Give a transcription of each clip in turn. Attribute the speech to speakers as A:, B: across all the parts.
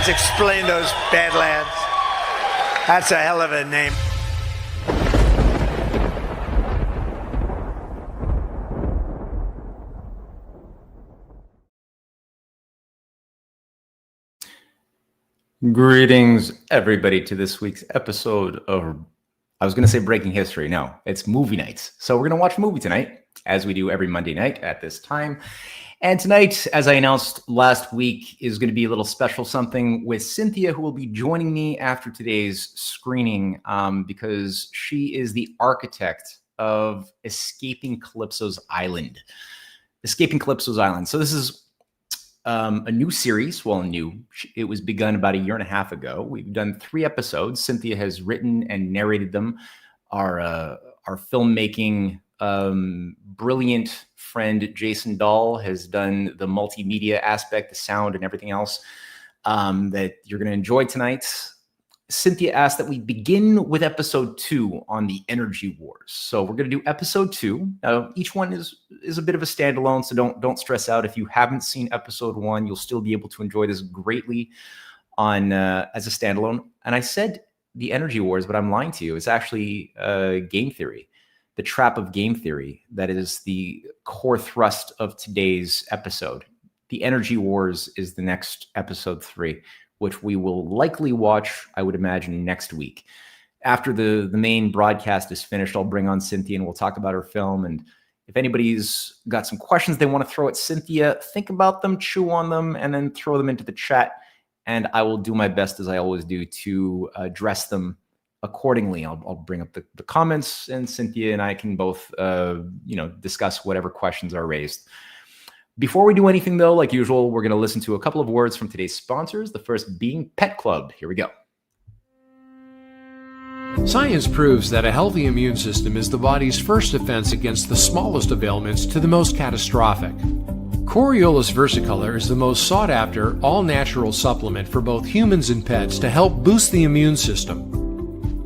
A: Let's explain those Badlands. That's a hell of a name.
B: Greetings, everybody, to this week's episode of, I was going to say Breaking History. No, it's Movie Nights. So we're going to watch a movie tonight, as we do every Monday night at this time. And tonight, as I announced last week, is going to be a little special something with Cynthia, who will be joining me after today's screening because she is the architect of Escaping Calypso's Island. Escaping Calypso's Island. So this is a new series. Well, new. It was begun about a year and a half ago. We've done 3 episodes. Cynthia has written and narrated them. Our filmmaking brilliant friend Jason Dahl has done the multimedia aspect, the sound and everything else that you're going to enjoy tonight. Cynthia asked that we begin with episode 2 on the energy wars. So we're going to do episode 2. Now, each one is a bit of a standalone, so don't stress out. If you haven't seen episode 1, you'll still be able to enjoy this greatly on as a standalone. And I said the energy wars, but I'm lying to you. It's actually game theory, the trap of game theory. That is the core thrust of today's episode. The energy wars is the next episode 3. Which we will likely watch, I would imagine, next week. After the main broadcast is finished, I'll bring on Cynthia and we'll talk about her film. And if anybody's got some questions they want to throw at Cynthia, think about them, chew on them, and then throw them into the chat. And I will do my best, as I always do, to address them accordingly. I'll bring up the comments, and Cynthia and I can both discuss whatever questions are raised. Before we do anything, though, like usual, we're going to listen to a couple of words from today's sponsors, the first being Pet Club. Here we go.
C: Science proves that a healthy immune system is the body's first defense against the smallest of ailments to the most catastrophic. Coriolus versicolor is the most sought-after, all-natural supplement for both humans and pets to help boost the immune system.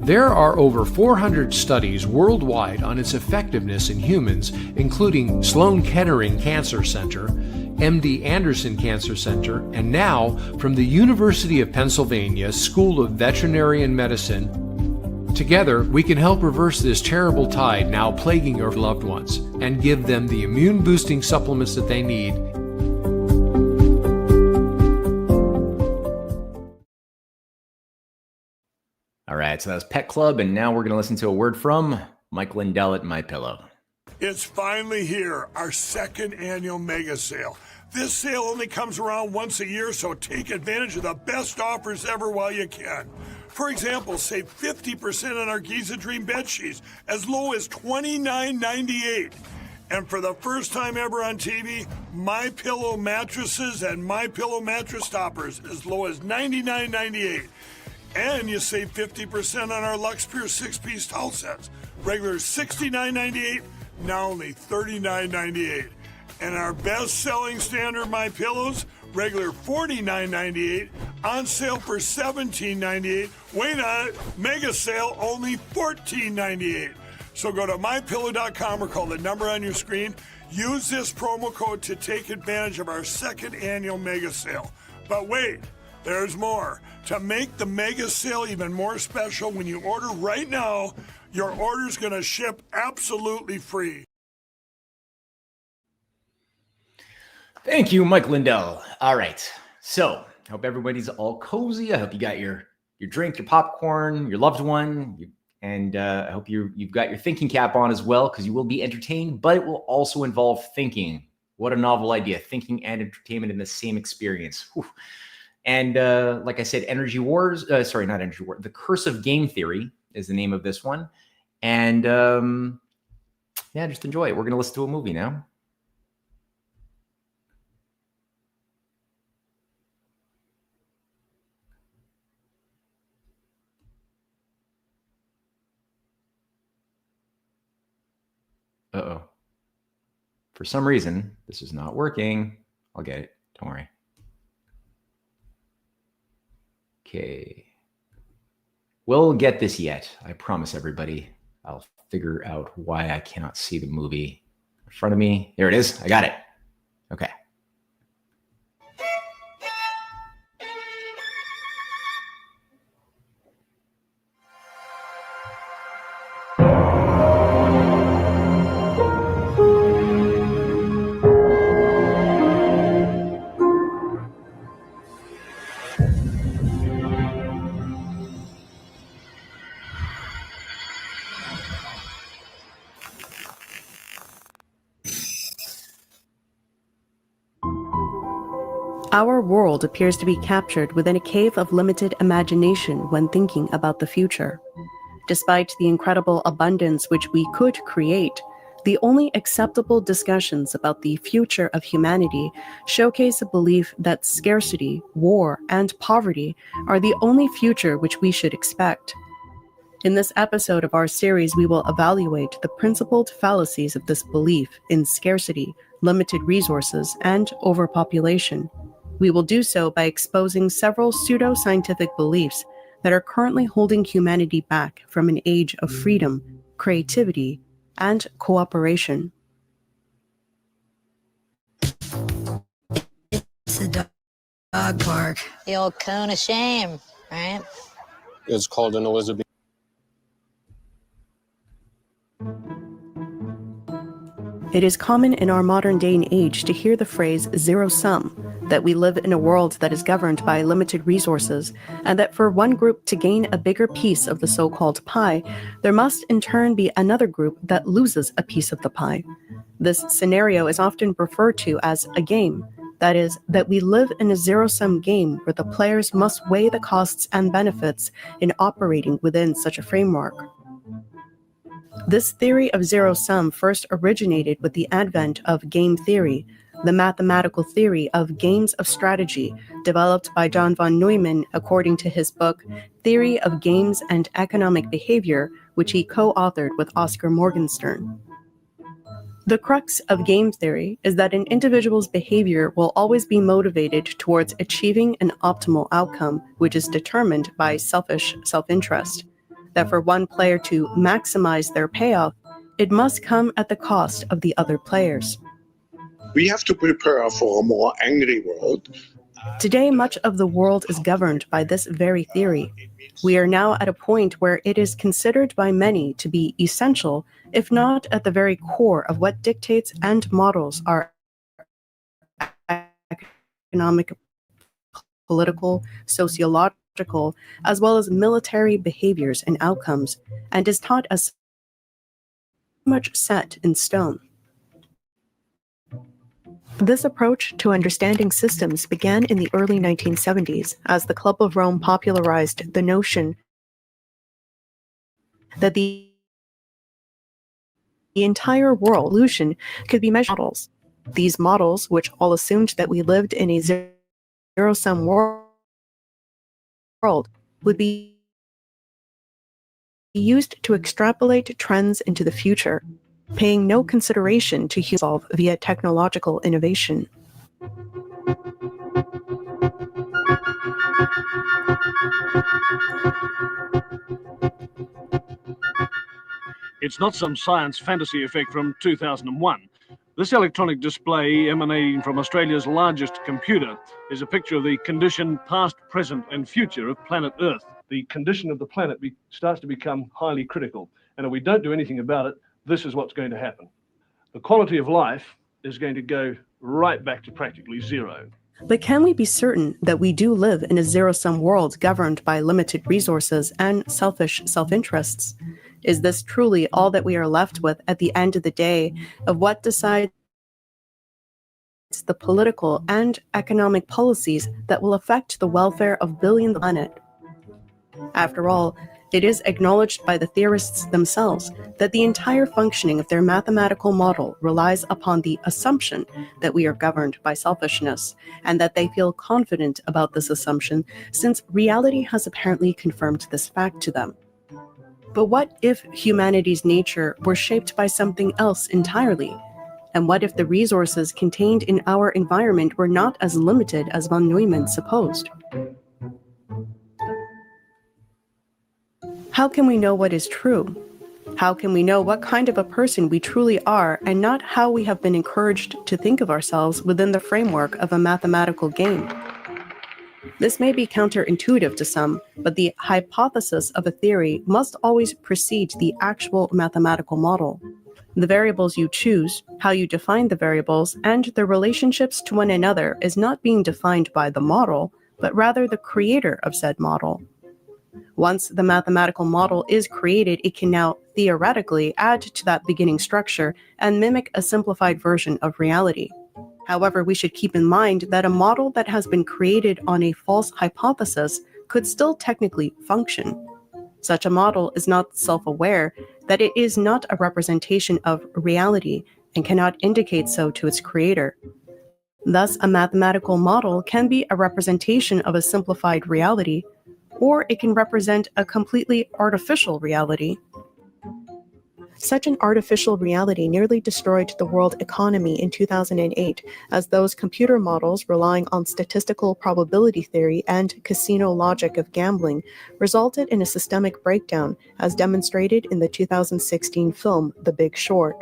C: There are over 400 studies worldwide on its effectiveness in humans, including Sloan Kettering Cancer Center, MD Anderson Cancer Center, and now from the University of Pennsylvania School of Veterinary Medicine. Together, we can help reverse this terrible tide now plaguing your loved ones and give them the immune-boosting supplements that they need.
B: All right, so that was Pet Club, and now we're going to listen to a word from Mike Lindell at MyPillow.
D: It's finally here, our second annual mega sale. This sale only comes around once a year, so take advantage of the best offers ever while you can. For example, save 50% on our Giza Dream bed sheets, as low as $29.98. And for the first time ever on TV, MyPillow mattresses and MyPillow mattress toppers, as low as $99.98. And you save 50% on our Lux Pure 6-piece towel sets. Regular $69.98, now only $39.98. And our best-selling standard My Pillows, regular $49.98, on sale for $17.98. Wait on it, mega sale, only $14.98. So go to mypillow.com or call the number on your screen. Use this promo code to take advantage of our second annual mega sale. But wait, there's more. To make the mega sale even more special, when you order right now, your order's going to ship absolutely free.
B: Thank you, Mike Lindell. All right, so I hope everybody's all cozy. I hope you got your drink, your popcorn, your loved one, and I hope you've got your thinking cap on as well, because you will be entertained, but it will also involve thinking. What a novel idea, thinking and entertainment in the same experience. Whew. And like I said, Energy Wars, sorry, not Energy Wars, The Curse of Game Theory is the name of this one. And yeah, just enjoy it. We're going to listen to a movie now. Uh-oh. For some reason, this is not working. I'll get it. Don't worry. Okay. We'll get this yet. I promise everybody. I'll figure out why I cannot see the movie in front of me. There it is. I got it. Okay.
E: Our world appears to be captured within a cave of limited imagination when thinking about the future. Despite the incredible abundance which we could create, the only acceptable discussions about the future of humanity showcase a belief that scarcity, war, and poverty are the only future which we should expect. In this episode of our series, we will evaluate the principled fallacies of this belief in scarcity, limited resources, and overpopulation. We will do so by exposing several pseudo-scientific beliefs that are currently holding humanity back from an age of freedom, creativity, and cooperation.
F: It's a dog park.
G: The old cone of shame, right?
H: It's called an Elizabeth.
E: It is common in our modern day and age to hear the phrase zero sum, that we live in a world that is governed by limited resources, and that for one group to gain a bigger piece of the so-called pie, there must in turn be another group that loses a piece of the pie. This scenario is often referred to as a game. That is, that we live in a zero-sum game where the players must weigh the costs and benefits in operating within such a framework. This theory of zero-sum first originated with the advent of game theory, the mathematical theory of games of strategy, developed by John von Neumann according to his book, Theory of Games and Economic Behavior, which he co-authored with Oscar Morgenstern. The crux of game theory is that an individual's behavior will always be motivated towards achieving an optimal outcome, which is determined by selfish self-interest. That for one player to maximize their payoff, it must come at the cost of the other players.
I: We have to prepare for a more angry world.
E: Today, much of the world is governed by this very theory. We are now at a point where it is considered by many to be essential, if not at the very core of what dictates and models our economic, political, sociological, as well as military behaviors and outcomes, and is taught as much set in stone. This approach to understanding systems began in the early 1970s as the Club of Rome popularized the notion that the entire world evolution could be measured in models. These models, which all assumed that we lived in a zero-sum world, would be used to extrapolate trends into the future, paying no consideration to human solve via technological innovation.
J: It's not some science fantasy effect from 2001. This electronic display emanating from Australia's largest computer is a picture of the condition, past, present, and future of planet Earth. The condition of the planet starts to become highly critical, and if we don't do anything about it, this is what's going to happen. The quality of life is going to go right back to practically zero.
E: But can we be certain that we do live in a zero-sum world governed by limited resources and selfish self-interests? Is this truly all that we are left with at the end of the day of what decides the political and economic policies that will affect the welfare of billions on the planet? After all, it is acknowledged by the theorists themselves that the entire functioning of their mathematical model relies upon the assumption that we are governed by selfishness, and that they feel confident about this assumption since reality has apparently confirmed this fact to them. But what if humanity's nature were shaped by something else entirely? And what if the resources contained in our environment were not as limited as von Neumann supposed? How can we know what is true? How can we know what kind of a person we truly are and not how we have been encouraged to think of ourselves within the framework of a mathematical game? This may be counterintuitive to some, but the hypothesis of a theory must always precede the actual mathematical model. The variables you choose, how you define the variables, and their relationships to one another is not being defined by the model, but rather the creator of said model. Once the mathematical model is created, it can now theoretically add to that beginning structure and mimic a simplified version of reality. However, we should keep in mind that a model that has been created on a false hypothesis could still technically function. Such a model is not self-aware that it is not a representation of reality and cannot indicate so to its creator. Thus, a mathematical model can be a representation of a simplified reality, or it can represent a completely artificial reality. Such an artificial reality nearly destroyed the world economy in 2008, as those computer models relying on statistical probability theory and casino logic of gambling resulted in a systemic breakdown, as demonstrated in the 2016 film The Big Short.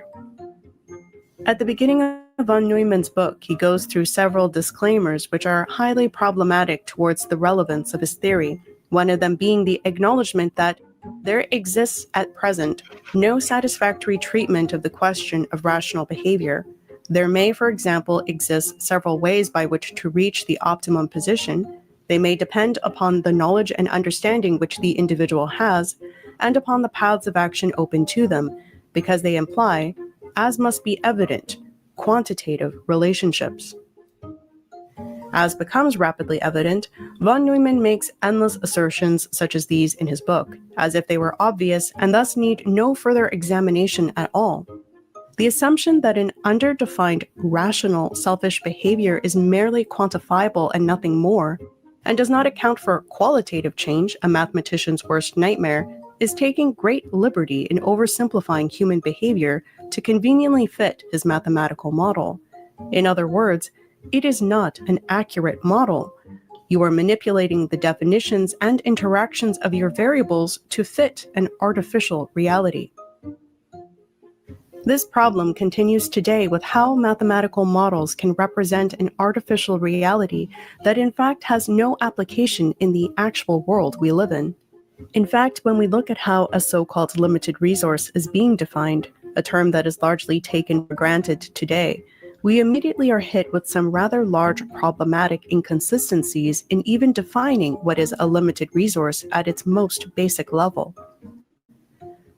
E: At the beginning of von Neumann's book, he goes through several disclaimers which are highly problematic towards the relevance of his theory, one of them being the acknowledgement that there exists at present no satisfactory treatment of the question of rational behavior. There may, for example, exist several ways by which to reach the optimum position. They may depend upon the knowledge and understanding which the individual has, and upon the paths of action open to them, because they imply, as must be evident, quantitative relationships. As becomes rapidly evident, von Neumann makes endless assertions such as these in his book, as if they were obvious and thus need no further examination at all. The assumption that an underdefined, rational, selfish behavior is merely quantifiable and nothing more, and does not account for qualitative change, a mathematician's worst nightmare, is taking great liberty in oversimplifying human behavior to conveniently fit his mathematical model. In other words, it is not an accurate model. You are manipulating the definitions and interactions of your variables to fit an artificial reality. This problem continues today with how mathematical models can represent an artificial reality that in fact has no application in the actual world we live in. In fact, when we look at how a so-called limited resource is being defined, a term that is largely taken for granted today, we immediately are hit with some rather large problematic inconsistencies in even defining what is a limited resource at its most basic level.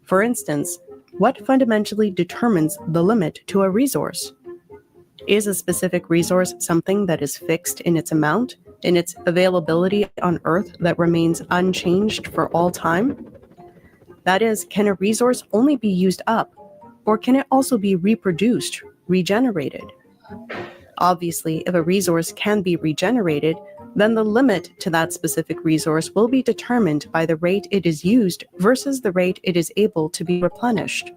E: For instance, what fundamentally determines the limit to a resource? Is a specific resource something that is fixed in its amount, in its availability on Earth that remains unchanged for all time? That is, can a resource only be used up, or can it also be reproduced, regenerated? Obviously, if a resource can be regenerated, then the limit to that specific resource will be determined by the rate it is used versus the rate it is able to be replenished.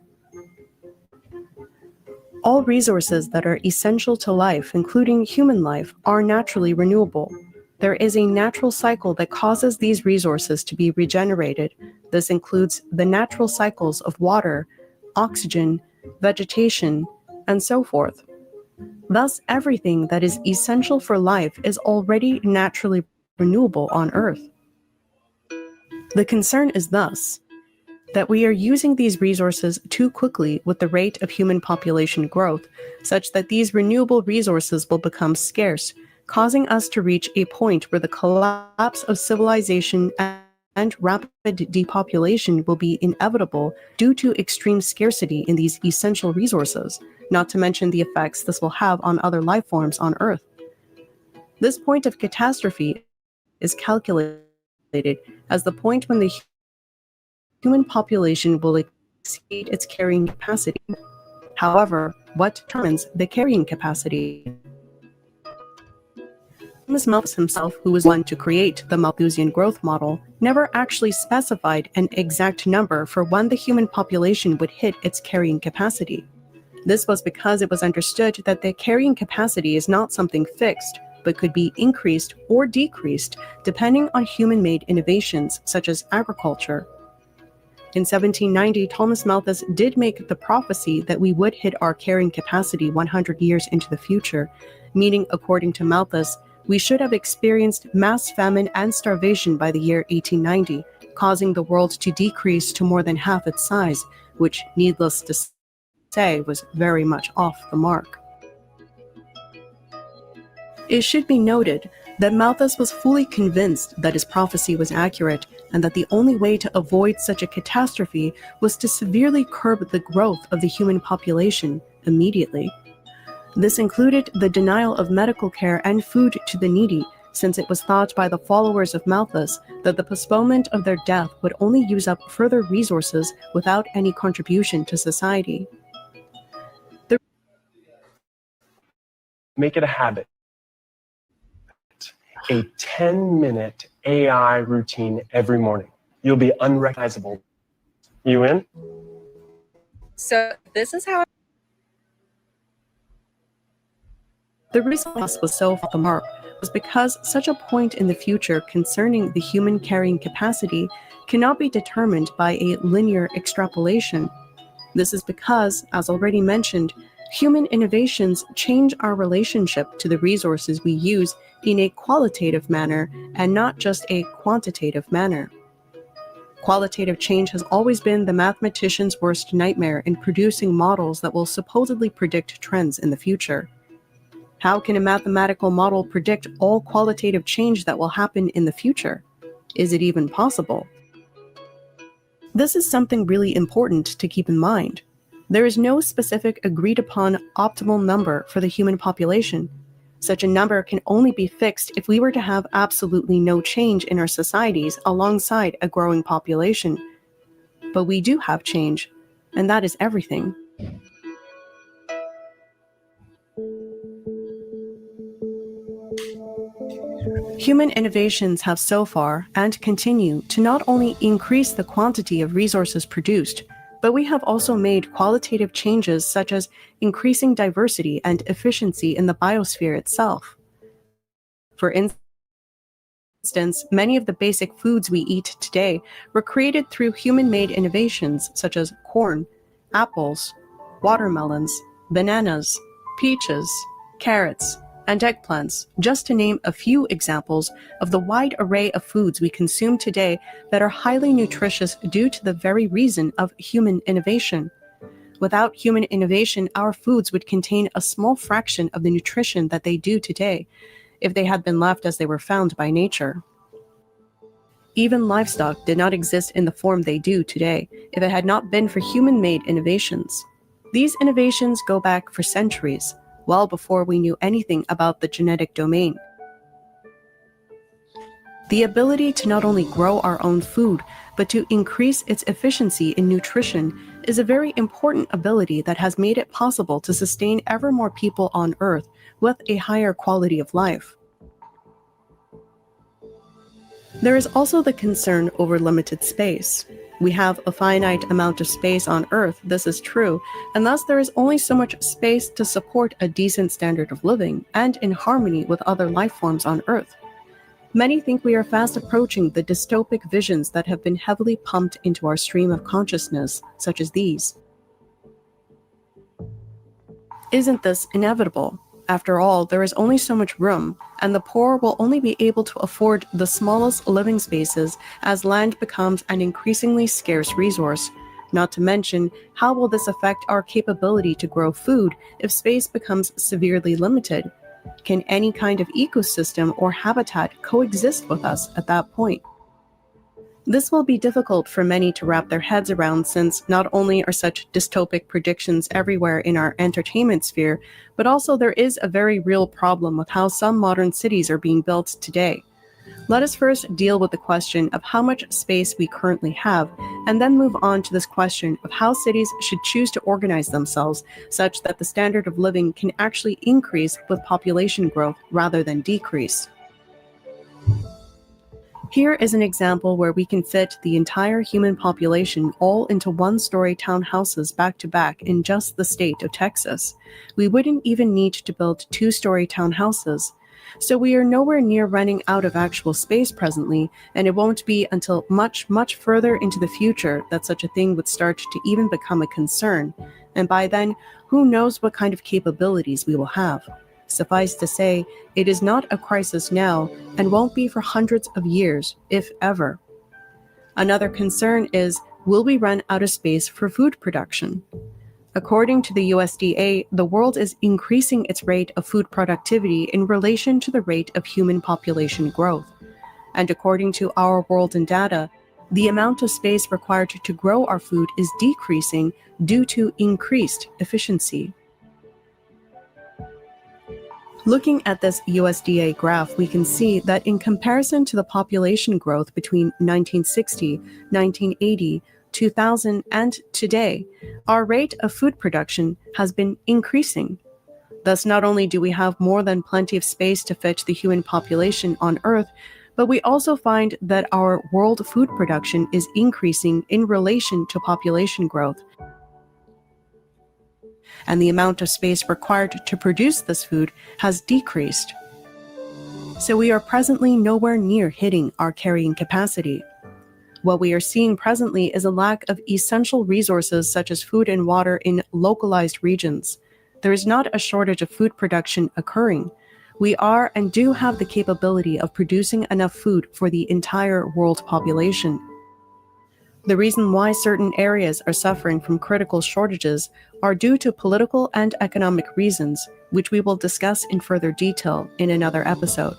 E: All resources that are essential to life, including human life, are naturally renewable. There is a natural cycle that causes these resources to be regenerated. This includes the natural cycles of water, oxygen, vegetation, and so forth. Thus, everything that is essential for life is already naturally renewable on Earth. The concern is thus that we are using these resources too quickly with the rate of human population growth, such that these renewable resources will become scarce, causing us to reach a point where the collapse of civilization and rapid depopulation will be inevitable due to extreme scarcity in these essential resources, not to mention the effects this will have on other life forms on Earth. This point of catastrophe is calculated as the point when the human population will exceed its carrying capacity. However, what determines the carrying capacity? Thomas Malthus himself, who was one to create the Malthusian growth model, never actually specified an exact number for when the human population would hit its carrying capacity. This was because it was understood that the carrying capacity is not something fixed, but could be increased or decreased depending on human-made innovations such as agriculture. In 1790, Thomas Malthus did make the prophecy that we would hit our carrying capacity 100 years into the future, meaning, according to Malthus, we should have experienced mass famine and starvation by the year 1890, causing the world to decrease to more than half its size, which, needless to say, was very much off the mark. It should be noted that Malthus was fully convinced that his prophecy was accurate, and that the only way to avoid such a catastrophe was to severely curb the growth of the human population immediately. This included the denial of medical care and food to the needy, since it was thought by the followers of Malthus that the postponement of their death would only use up further resources without any contribution to society.
K: Make it a habit. A 10-minute AI routine every morning. You'll be unrecognizable. You in?
L: So this is how
E: The reason this was so off the mark was because such a point in the future concerning the human carrying capacity cannot be determined by a linear extrapolation. This is because, as already mentioned, human innovations change our relationship to the resources we use in a qualitative manner and not just a quantitative manner. Qualitative change has always been the mathematician's worst nightmare in producing models that will supposedly predict trends in the future. How can a mathematical model predict all qualitative change that will happen in the future? Is it even possible? This is something really important to keep in mind. There is no specific agreed-upon optimal number for the human population. Such a number can only be fixed if we were to have absolutely no change in our societies alongside a growing population. But we do have change, and that is everything. Human innovations have so far, and continue, to not only increase the quantity of resources produced, but we have also made qualitative changes such as increasing diversity and efficiency in the biosphere itself. For instance, many of the basic foods we eat today were created through human-made innovations such as corn, apples, watermelons, bananas, peaches, carrots, and eggplants, just to name a few examples of the wide array of foods we consume today that are highly nutritious due to the very reason of human innovation. Without human innovation, our foods would contain a small fraction of the nutrition that they do today, if they had been left as they were found by nature. Even livestock did not exist in the form they do today, if it had not been for human-made innovations. These innovations go back for centuries, well before we knew anything about the genetic domain. The ability to not only grow our own food, but to increase its efficiency in nutrition is a very important ability that has made it possible to sustain ever more people on Earth with a higher quality of life. There is also the concern over limited space. We have a finite amount of space on Earth, this is true, and thus there is only so much space to support a decent standard of living and in harmony with other life forms on Earth. Many think we are fast approaching the dystopic visions that have been heavily pumped into our stream of consciousness, such as these. Isn't this inevitable? After all, there is only so much room, and the poor will only be able to afford the smallest living spaces as land becomes an increasingly scarce resource. Not to mention, how will this affect our capability to grow food if space becomes severely limited? Can any kind of ecosystem or habitat coexist with us at that point? This will be difficult for many to wrap their heads around, since not only are such dystopic predictions everywhere in our entertainment sphere, but also there is a very real problem with how some modern cities are being built today. Let us first deal with the question of how much space we currently have, and then move on to this question of how cities should choose to organize themselves such that the standard of living can actually increase with population growth rather than decrease. Here is an example where we can fit the entire human population all into one-story townhouses back-to-back in just the state of Texas. We wouldn't even need to build two-story townhouses. So we are nowhere near running out of actual space presently, and it won't be until much, much further into the future that such a thing would start to even become a concern. And by then, who knows what kind of capabilities we will have. Suffice to say, it is not a crisis now and won't be for hundreds of years, if ever. Another concern is, will we run out of space for food production? According to the USDA, the world is increasing its rate of food productivity in relation to the rate of human population growth. And according to Our World in Data, the amount of space required to grow our food is decreasing due to increased efficiency. Looking at this USDA graph, we can see that in comparison to the population growth between 1960, 1980, 2000, and today, our rate of food production has been increasing. Thus, not only do we have more than plenty of space to fit the human population on Earth, but we also find that our world food production is increasing in relation to population growth. And the amount of space required to produce this food has decreased. So we are presently nowhere near hitting our carrying capacity. What we are seeing presently is a lack of essential resources such as food and water in localized regions. There is not a shortage of food production occurring. We are and do have the capability of producing enough food for the entire world population. The reason why certain areas are suffering from critical shortages are due to political and economic reasons, which we will discuss in further detail in another episode.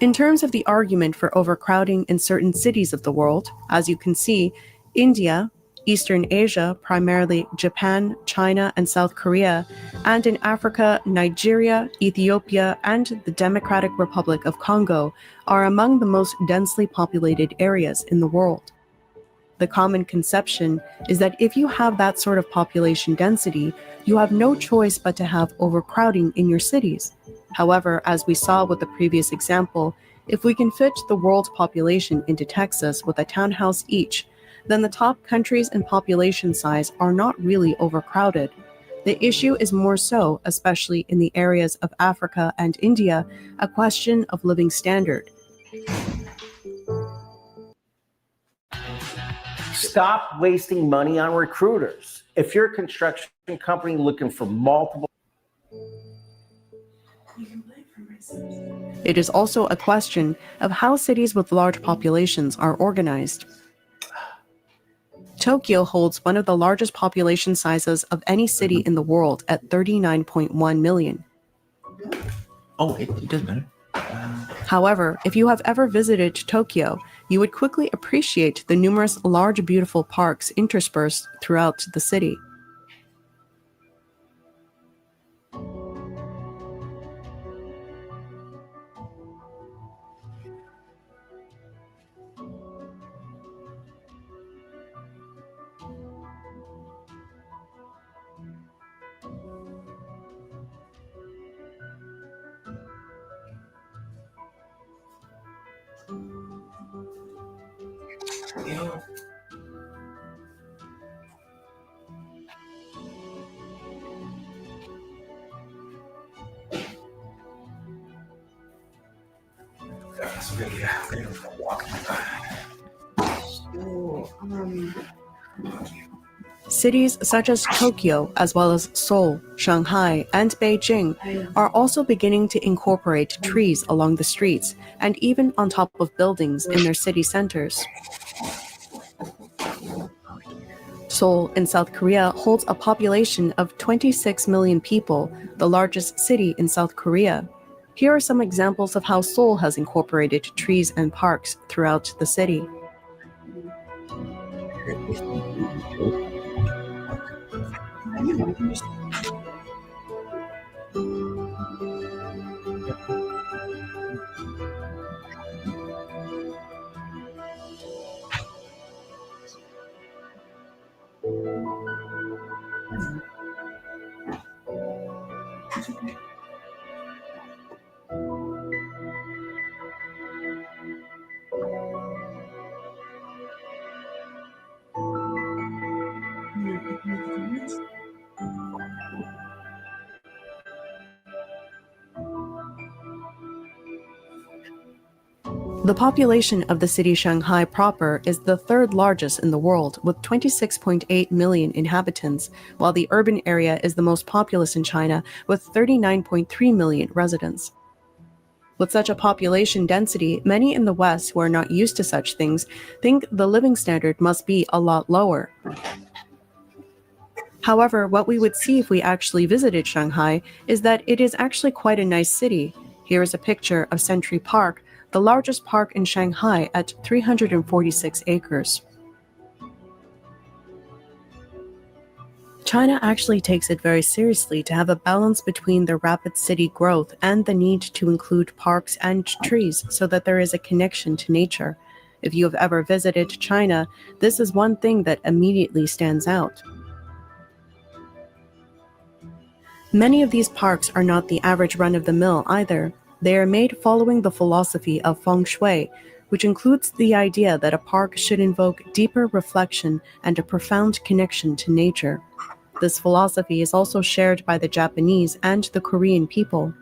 E: In terms of the argument for overcrowding in certain cities of the world, as you can see, India, Eastern Asia, primarily Japan, China, and South Korea, and in Africa, Nigeria, Ethiopia, and the Democratic Republic of Congo are among the most densely populated areas in the world. The common conception is that if you have that sort of population density, you have no choice but to have overcrowding in your cities. However, as we saw with the previous example, if we can fit the world population into Texas with a townhouse each, then the top countries and population size are not really overcrowded. The issue is more so, especially in the areas of Africa and India, a question of living standard.
M: Stop wasting money on recruiters. If you're a construction company looking for multiple...
E: It is also a question of how cities with large populations are organized. Tokyo holds one of the largest population sizes of any city in the world at 39.1 million.
B: Oh, it does matter.
E: However, if you have ever visited Tokyo, you would quickly appreciate the numerous large, beautiful parks interspersed throughout the city. Cities such as Tokyo, as well as Seoul, Shanghai, and Beijing, are also beginning to incorporate trees along the streets and even on top of buildings in their city centers. Seoul in South Korea holds a population of 26 million people, the largest city in South Korea. Here are some examples of how Seoul has incorporated trees and parks throughout the city. The population of the city Shanghai proper is the third largest in the world, with 26.8 million inhabitants, while the urban area is the most populous in China, with 39.3 million residents. With such a population density, many in the West who are not used to such things think the living standard must be a lot lower. However, what we would see if we actually visited Shanghai is that it is actually quite a nice city. Here is a picture of Century Park, the largest park in Shanghai at 346 acres. China actually takes it very seriously to have a balance between the rapid city growth and the need to include parks and trees so that there is a connection to nature. If you have ever visited China, this is one thing that immediately stands out. Many of these parks are not the average run-of-the-mill either. They are made following the philosophy of feng shui, which includes the idea that a park should invoke deeper reflection and a profound connection to nature. This philosophy is also shared by the Japanese and the Korean people.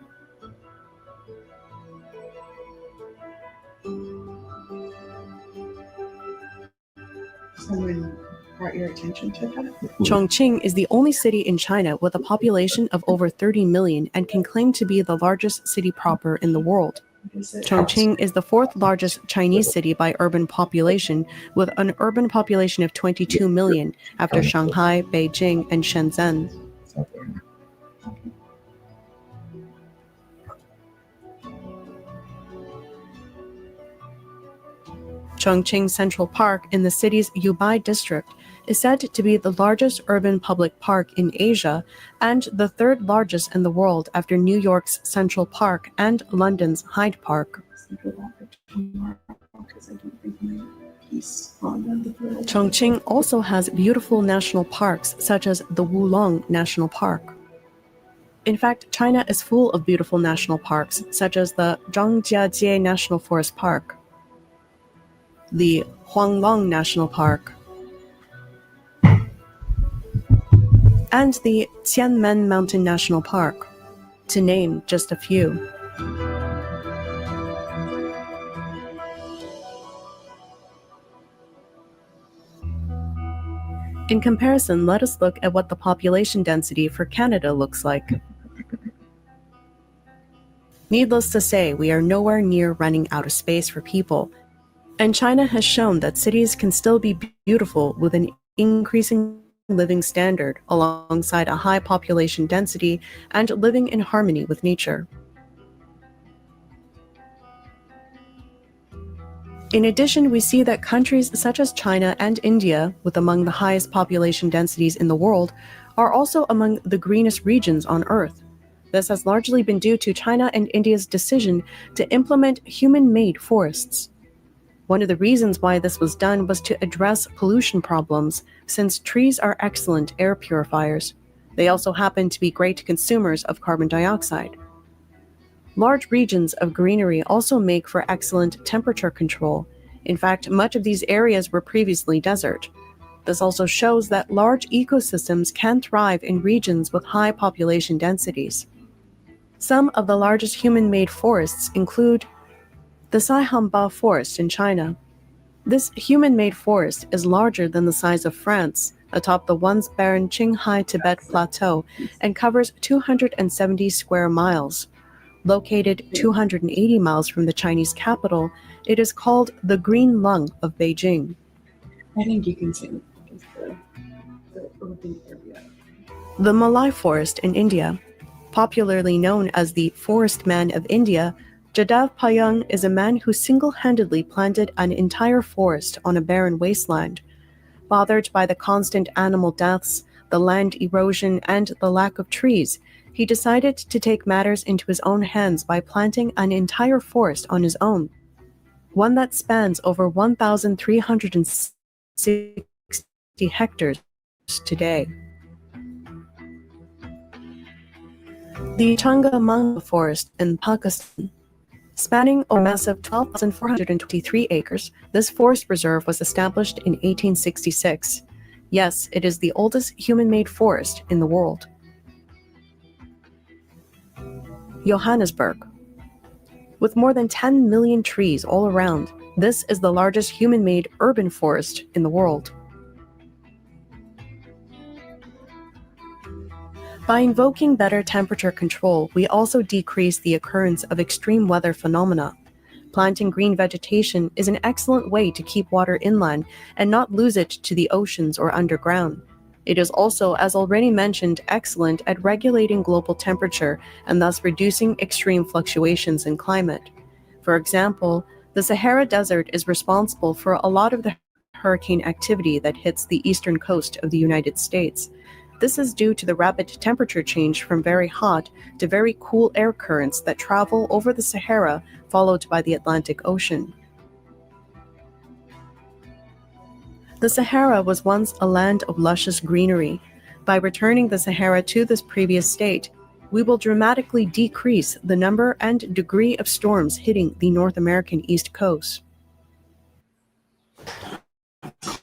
N: Someone brought your attention to that?
E: Chongqing is the only city in China with a population of over 30 million and can claim to be the largest city proper in the world. Chongqing is the fourth largest Chinese city by urban population, with an urban population of 22 million after Shanghai, Beijing, and Shenzhen. Chongqing Central Park in the city's Yubai district is said to be the largest urban public park in Asia and the third largest in the world after New York's Central Park and London's Hyde Park. Chongqing also has beautiful national parks such as the Wulong National Park. In fact, China is full of beautiful national parks such as the Zhangjiajie National Forest Park, the Huanglong National Park, and the Tianmen Mountain National Park, to name just a few. In comparison, let us look at what the population density for Canada looks like. Needless to say, we are nowhere near running out of space for people, and China has shown that cities can still be beautiful with an increasing living standard alongside a high population density and living in harmony with nature. In addition, we see that countries such as China and India, with among the highest population densities in the world, are also among the greenest regions on Earth. This has largely been due to China and India's decision to implement human-made forests. One of the reasons why this was done was to address pollution problems, since trees are excellent air purifiers. They also happen to be great consumers of carbon dioxide. Large regions of greenery also make for excellent temperature control. In fact, much of these areas were previously desert. This also shows that large ecosystems can thrive in regions with high population densities. Some of the largest human-made forests include the Saihamba Forest in China. This human-made forest is larger than the size of France, atop the once barren Qinghai Tibet Plateau, and covers 270 square miles. Located 280 miles from the Chinese capital, it is called the Green Lung of Beijing.
N: I think you can say the urban area.
E: The Malai Forest in India. Popularly known as the Forest Man of India, Jadav Payung is a man who single-handedly planted an entire forest on a barren wasteland. Bothered by the constant animal deaths, the land erosion, and the lack of trees, he decided to take matters into his own hands by planting an entire forest on his own, one that spans over 1,360 hectares today. The Changa Forest in Pakistan. Spanning a massive 12,423 acres, this forest reserve was established in 1866. Yes, it is the oldest human-made forest in the world. Johannesburg. With more than 10 million trees all around, this is the largest human-made urban forest in the world. By invoking better temperature control, we also decrease the occurrence of extreme weather phenomena. Planting green vegetation is an excellent way to keep water inland and not lose it to the oceans or underground. It is also, as already mentioned, excellent at regulating global temperature and thus reducing extreme fluctuations in climate. For example, the Sahara Desert is responsible for a lot of the hurricane activity that hits the eastern coast of the United States. This is due to the rapid temperature change from very hot to very cool air currents that travel over the Sahara, followed by the Atlantic Ocean. The Sahara was once a land of luscious greenery. By returning the Sahara to this previous state, we will dramatically decrease the number and degree of storms hitting the North American East Coast.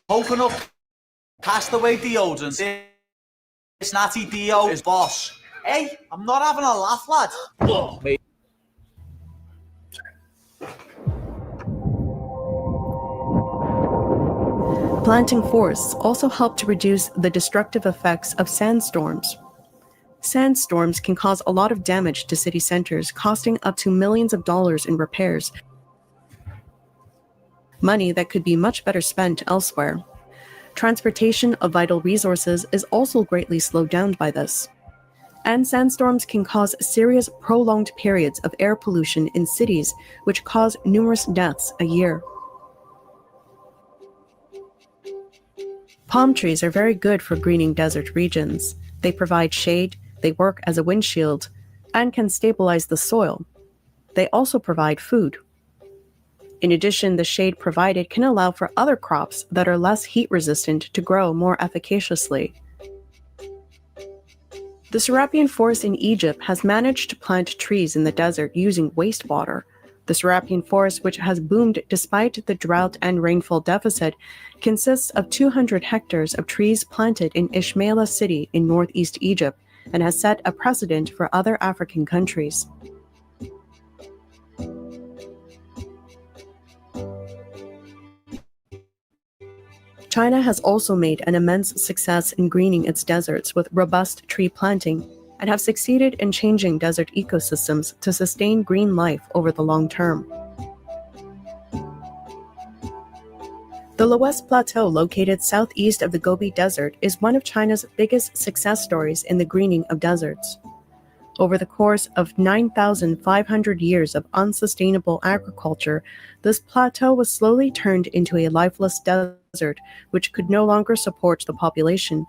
O: Coconut, castaway deodorant. This natty deo is boss. Hey, I'm not having a laugh, lad. Oh, mate.
E: Planting forests also help to reduce the destructive effects of sandstorms. Sandstorms can cause a lot of damage to city centers, costing up to millions of dollars in repairs, money that could be much better spent elsewhere. Transportation of vital resources is also greatly slowed down by this. And sandstorms can cause serious prolonged periods of air pollution in cities, which cause numerous deaths a year. Palm trees are very good for greening desert regions. They provide shade, they work as a windshield, and can stabilize the soil. They also provide food. In addition, the shade provided can allow for other crops that are less heat-resistant to grow more efficaciously. The Serapian forest in Egypt has managed to plant trees in the desert using wastewater. The Serapian forest, which has boomed despite the drought and rainfall deficit, consists of 200 hectares of trees planted in Ismaila city in northeast Egypt and has set a precedent for other African countries. China has also made an immense success in greening its deserts with robust tree planting and have succeeded in changing desert ecosystems to sustain green life over the long term. The Loess Plateau, located southeast of the Gobi Desert, is one of China's biggest success stories in the greening of deserts. Over the course of 9,500 years of unsustainable agriculture, this plateau was slowly turned into a lifeless desert which could no longer support the population.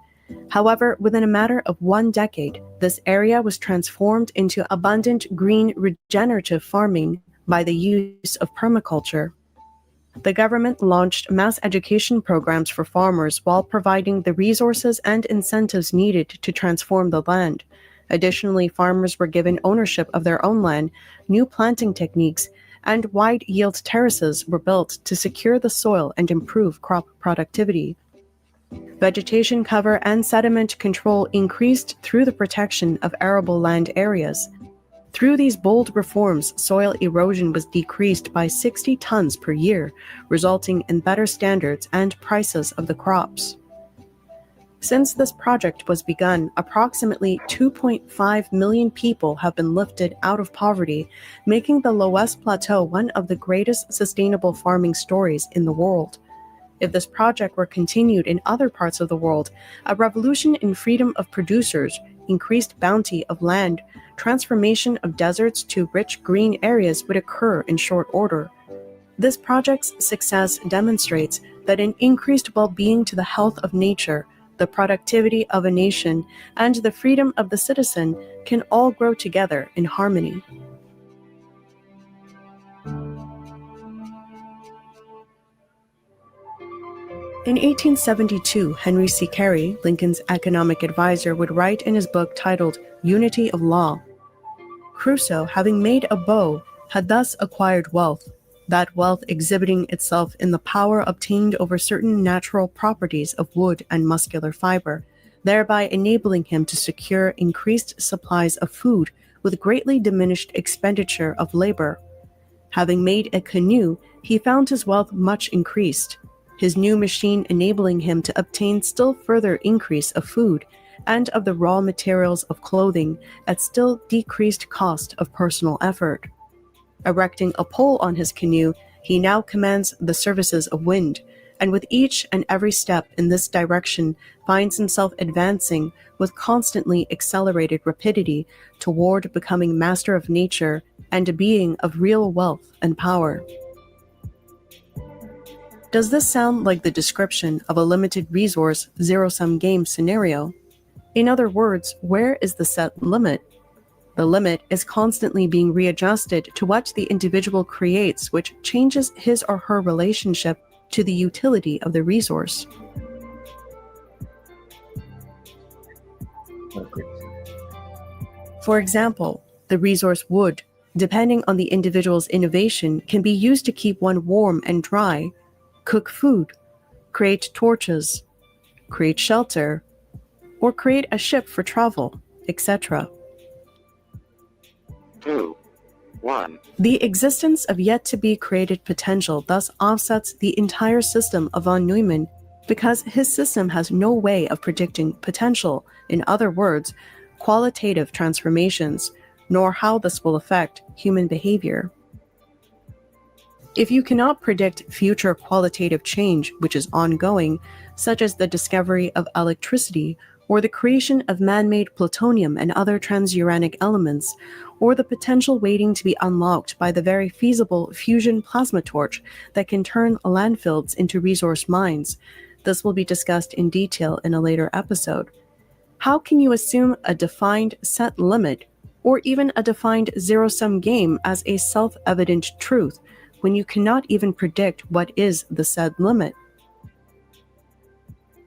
E: However, within a matter of 1 decade, this area was transformed into abundant green regenerative farming by the use of permaculture. The government launched mass education programs for farmers while providing the resources and incentives needed to transform the land. Additionally, farmers were given ownership of their own land, new planting techniques, and wide-yield terraces were built to secure the soil and improve crop productivity. Vegetation cover and sediment control increased through the protection of arable land areas. Through these bold reforms, soil erosion was decreased by 60 tons per year, resulting in better standards and prices of the crops. Since this project was begun, approximately 2.5 million people have been lifted out of poverty, making the Loess Plateau one of the greatest sustainable farming stories in the world. If this project were continued in other parts of the world, a revolution in freedom of producers, increased bounty of land, transformation of deserts to rich green areas would occur in short order. This project's success demonstrates that an increased well-being to the health of nature, the productivity of a nation, and the freedom of the citizen can all grow together in harmony. In 1872, Henry C. Carey, Lincoln's economic advisor, would write in his book titled Unity of Law, Crusoe, having made a bow, had thus acquired wealth, that wealth exhibiting itself in the power obtained over certain natural properties of wood and muscular fiber, thereby enabling him to secure increased supplies of food with greatly diminished expenditure of labor. Having made a canoe, he found his wealth much increased, his new machine enabling him to obtain still further increase of food and of the raw materials of clothing at still decreased cost of personal effort. Erecting a pole on his canoe, he now commands the services of wind, and with each and every step in this direction finds himself advancing with constantly accelerated rapidity toward becoming master of nature and a being of real wealth and power. Does this sound like the description of a limited resource zero-sum game scenario? In other words, where is the set limit? The limit is constantly being readjusted to what the individual creates, which changes his or her relationship to the utility of the resource. For example, the resource wood, depending on the individual's innovation, can be used to keep one warm and dry, cook food, create torches, create shelter, or create a ship for travel, etc.
P: 2, 1.
E: The existence of yet-to-be-created potential thus offsets the entire system of von Neumann because his system has no way of predicting potential, in other words, qualitative transformations, nor how this will affect human behavior. If you cannot predict future qualitative change, which is ongoing, such as the discovery of electricity, or the creation of man-made plutonium and other transuranic elements, or the potential waiting to be unlocked by the very feasible fusion plasma torch that can turn landfills into resource mines. This will be discussed in detail in a later episode. How can you assume a defined set limit, or even a defined zero-sum game as a self-evident truth, when you cannot even predict what is the said limit?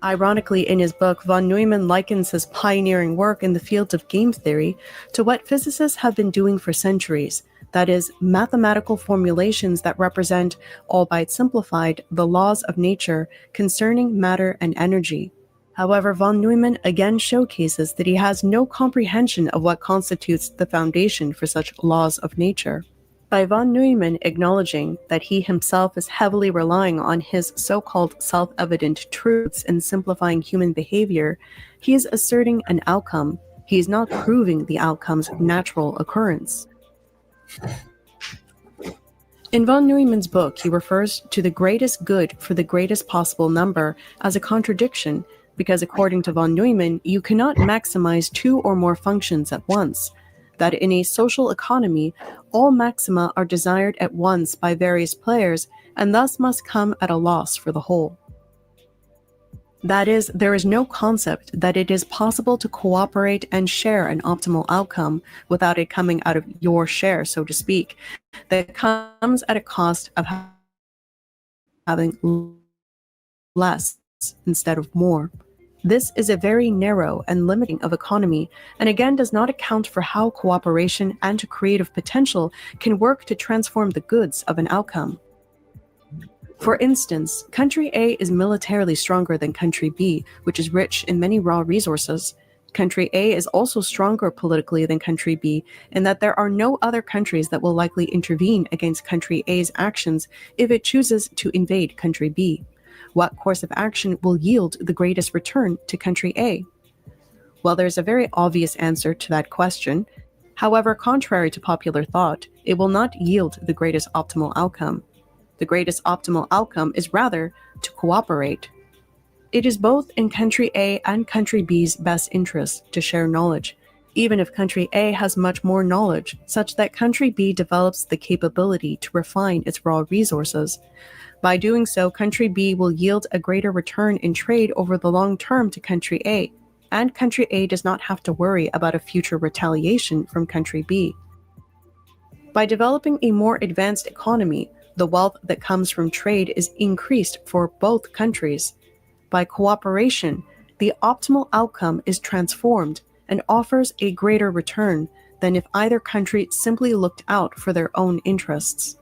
E: Ironically, in his book, von Neumann likens his pioneering work in the field of game theory to what physicists have been doing for centuries, that is, mathematical formulations that represent, albeit simplified, the laws of nature concerning matter and energy. However, von Neumann again showcases that he has no comprehension of what constitutes the foundation for such laws of nature. By von Neumann acknowledging that he himself is heavily relying on his so-called self-evident truths in simplifying human behavior, he is asserting an outcome. He is not proving the outcome's natural occurrence. In von Neumann's book, he refers to the greatest good for the greatest possible number as a contradiction, because according to von Neumann, you cannot maximize two or more functions at once. That in a social economy, all maxima are desired at once by various players and thus must come at a loss for the whole. That is, there is no concept that it is possible to cooperate and share an optimal outcome without it coming out of your share, so to speak, that comes at a cost of having less instead of more. This is a very narrow and limiting of economy, and again does not account for how cooperation and creative potential can work to transform the goods of an outcome. For instance, country A is militarily stronger than country B, which is rich in many raw resources. Country A is also stronger politically than country B, in that there are no other countries that will likely intervene against country A's actions if it chooses to invade country B. What course of action will yield the greatest return to country A? Well, there's a very obvious answer to that question. However, contrary to popular thought, it will not yield the greatest optimal outcome. The greatest optimal outcome is rather to cooperate. It is both in country A and country B's best interest to share knowledge, even if country A has much more knowledge, such that country B develops the capability to refine its raw resources. By doing so, country B will yield a greater return in trade over the long term to country A, and country A does not have to worry about a future retaliation from country B. By developing a more advanced economy, the wealth that comes from trade is increased for both countries. By cooperation, the optimal outcome is transformed and offers a greater return than if either country simply looked out for their own interests.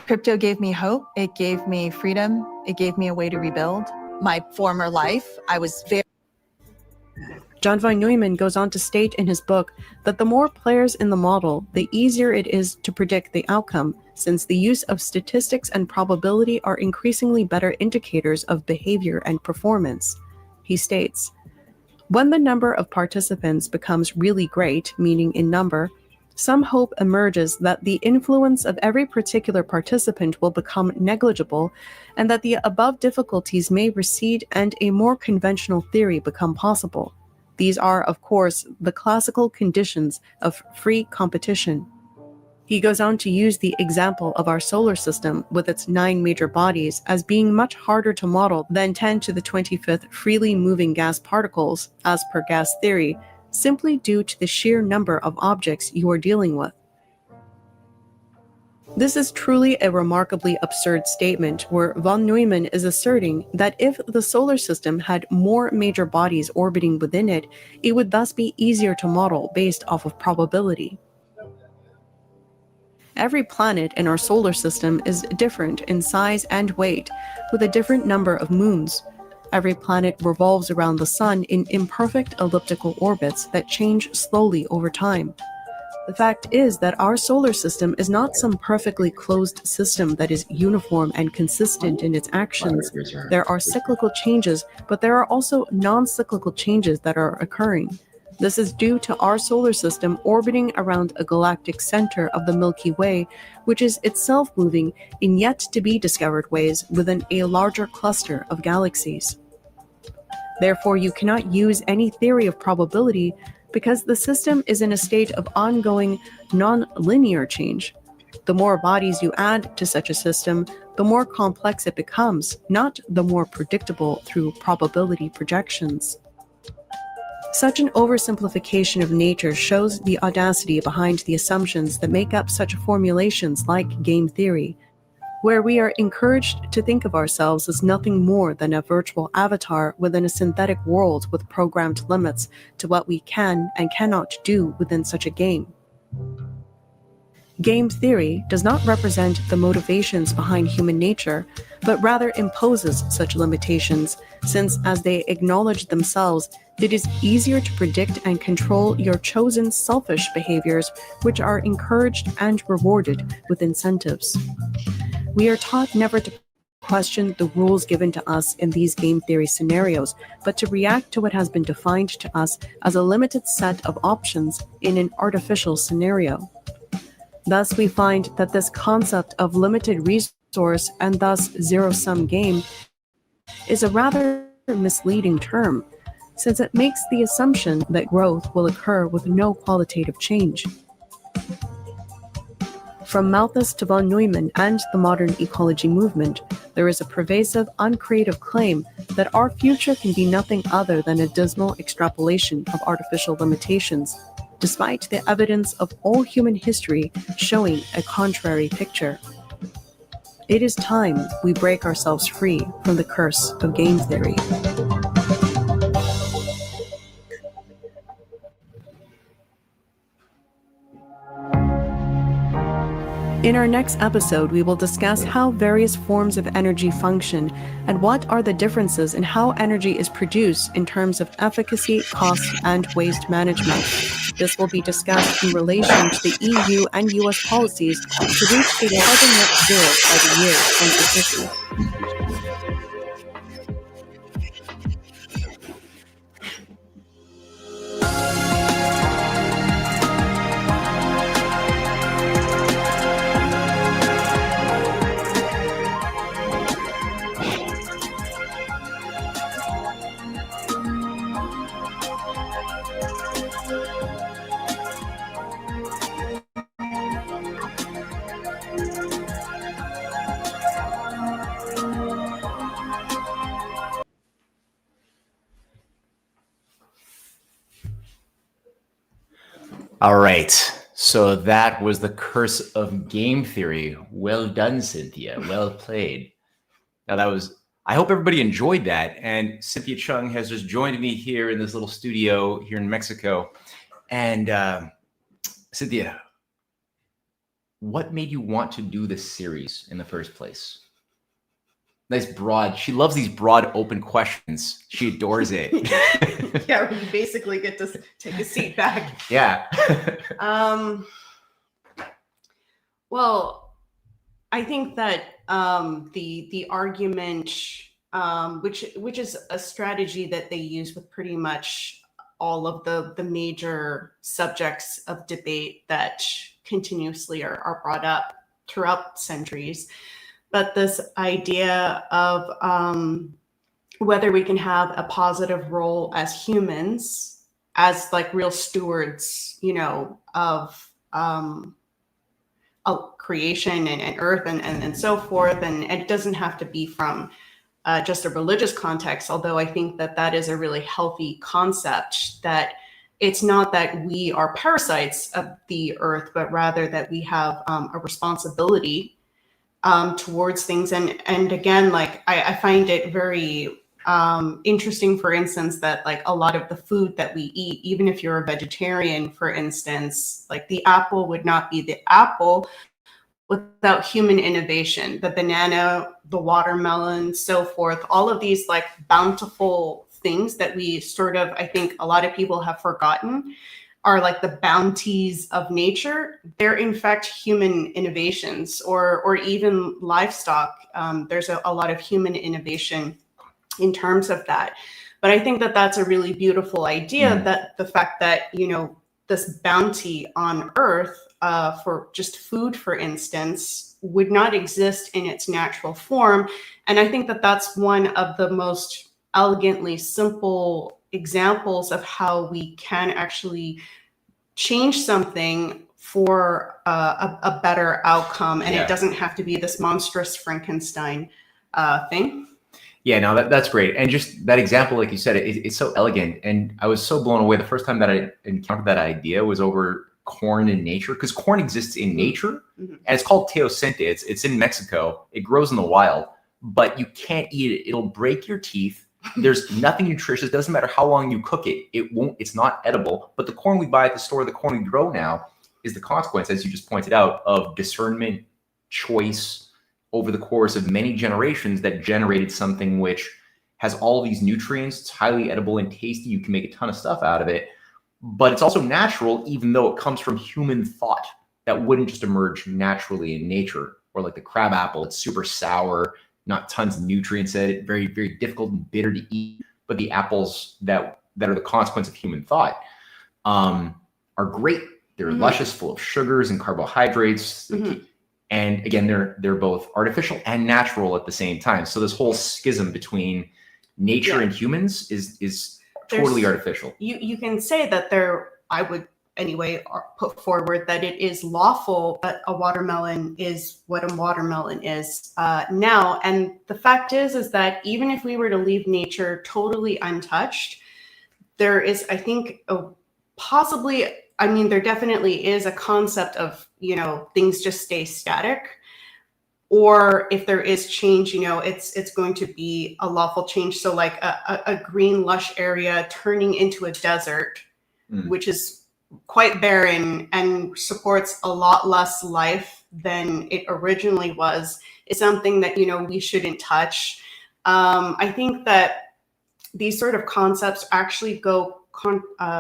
L: Crypto gave me hope. It gave me freedom. It gave me a way to rebuild my former life. I was very...
E: John von Neumann goes on to state in his book that the more players in the model, the easier it is to predict the outcome, since the use of statistics and probability are increasingly better indicators of behavior and performance. He states, when the number of participants becomes really great, meaning in number, some hope emerges that the influence of every particular participant will become negligible and that the above difficulties may recede and a more conventional theory become possible. These are, of course, the classical conditions of free competition. He goes on to use the example of our solar system with its 9 major bodies as being much harder to model than 10 to the 25th freely moving gas particles, as per gas theory, simply due to the sheer number of objects you are dealing with. This is truly a remarkably absurd statement where von Neumann is asserting that if the solar system had more major bodies orbiting within it, it would thus be easier to model based off of probability. Every planet in our solar system is different in size and weight, with a different number of moons. Every planet revolves around the sun in imperfect elliptical orbits that change slowly over time. The fact is that our solar system is not some perfectly closed system that is uniform and consistent in its actions. There are cyclical changes, but there are also non-cyclical changes that are occurring. This is due to our solar system orbiting around a galactic center of the Milky Way, which is itself moving in yet-to-be-discovered ways within a larger cluster of galaxies. Therefore, you cannot use any theory of probability because the system is in a state of ongoing, non-linear change. The more bodies you add to such a system, the more complex it becomes, not the more predictable through probability projections. Such an oversimplification of nature shows the audacity behind the assumptions that make up such formulations like game theory, where we are encouraged to think of ourselves as nothing more than a virtual avatar within a synthetic world with programmed limits to what we can and cannot do within such a game. Game theory does not represent the motivations behind human nature, but rather imposes such limitations, since as they acknowledge themselves, it is easier to predict and control your chosen selfish behaviors, which are encouraged and rewarded with incentives. We are taught never to question the rules given to us in these game theory scenarios, but to react to what has been defined to us as a limited set of options in an artificial scenario. Thus, we find that this concept of limited resource and thus zero-sum game is a rather misleading term, since it makes the assumption that growth will occur with no qualitative change. From Malthus to von Neumann and the modern ecology movement, there is a pervasive, uncreative claim that our future can be nothing other than a dismal extrapolation of artificial limitations, despite the evidence of all human history showing a contrary picture. It is time we break ourselves free from the curse of game theory. In our next episode, we will discuss how various forms of energy function and what are the differences in how energy is produced in terms of efficacy, cost, and waste management. This will be discussed in relation to the EU and US policies to reach a carbon net zero by the year 2050.
B: All right. So that was the curse of game theory. Well done, Cynthia. Well played. Now that was, I hope everybody enjoyed that. And Cynthia Chung has just joined me here in this little studio here in Mexico. And Cynthia, what made you want to do this series in the first place? Nice broad. She loves these broad, open questions. She adores it.
E: Yeah, you basically get to take a seat back.
B: Yeah.
E: Well, I think that the argument, which is a strategy that they use with pretty much all of the major subjects of debate that continuously are brought up throughout centuries. But this idea of whether we can have a positive role as humans, as like real stewards, you know, of creation and earth and so forth. And it doesn't have to be from just a religious context, although I think that that is a really healthy concept, that it's not that we are parasites of the earth, but rather that we have a responsibility towards things. And again, like I find it very interesting, for instance, that like a lot of the food that we eat, even if you're a vegetarian, for instance, like the apple would not be the apple without human innovation. The banana, the watermelon, so forth, all of these like bountiful things that we sort of, I think a lot of people have forgotten are like the bounties of nature. They're in fact human innovations, or even livestock. There's a lot of human innovation in terms of that. But I think that that's a really beautiful idea, that the fact that, you know, this bounty on earth for just food, for instance, would not exist in its natural form. And I think that that's one of the most elegantly simple examples of how we can actually change something for a better outcome. And it doesn't have to be this monstrous Frankenstein thing.
B: Yeah, no, that's great. And just that example, like you said, it's so elegant. And I was so blown away. The first time that I encountered that idea was over corn in nature, because corn exists in nature, and it's called teosinte. It's in Mexico. It grows in the wild, but you can't eat it. It'll break your teeth. There's nothing nutritious. It doesn't matter how long you cook it. It's not edible. But the corn we buy at the store, the corn we grow now, is the consequence, as you just pointed out, of discernment, choice over the course of many generations that generated something which has all these nutrients. It's highly edible and tasty. You can make a ton of stuff out of it, but it's also natural, even though it comes from human thought that wouldn't just emerge naturally in nature. Or like the crab apple, it's super sour, not tons of nutrients in it, very, very difficult and bitter to eat. But the apples that are the consequence of human thought are great. They're luscious, full of sugars and carbohydrates. And again, they're both artificial and natural at the same time. So this whole schism between nature and humans is totally artificial. You
E: can say that I would anyway put forward that it is lawful that a watermelon is what a watermelon is now. And the fact is that even if we were to leave nature totally untouched, there is, I think, there definitely is a concept of, you know, things just stay static. Or if there is change, you know, it's going to be a lawful change. So like a green, lush area turning into a desert, which is quite barren and supports a lot less life than it originally was, is something that, you know, we shouldn't touch. I think that these sort of concepts actually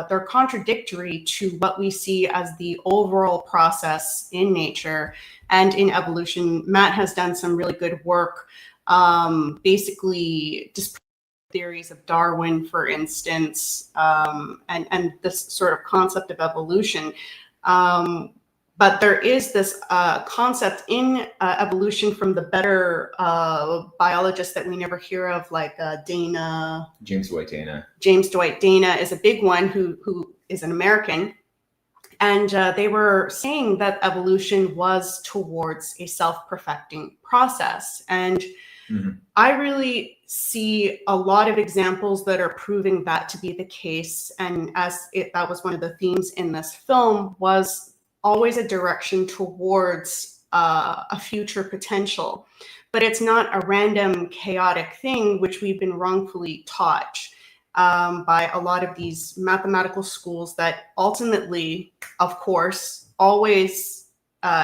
E: they're contradictory to what we see as the overall process in nature and in evolution. Matt has done some really good work, basically just theories of Darwin, for instance, and this sort of concept of evolution. But there is this concept in evolution from the better biologists that we never hear of, like
B: James Dwight Dana.
E: James Dwight Dana is a big one who is an American. And they were saying that evolution was towards a self-perfecting process. And I really see a lot of examples that are proving that to be the case. And that was one of the themes in this film, was always a direction towards a future potential. But it's not a random, chaotic thing, which we've been wrongfully taught by a lot of these mathematical schools that ultimately, of course, always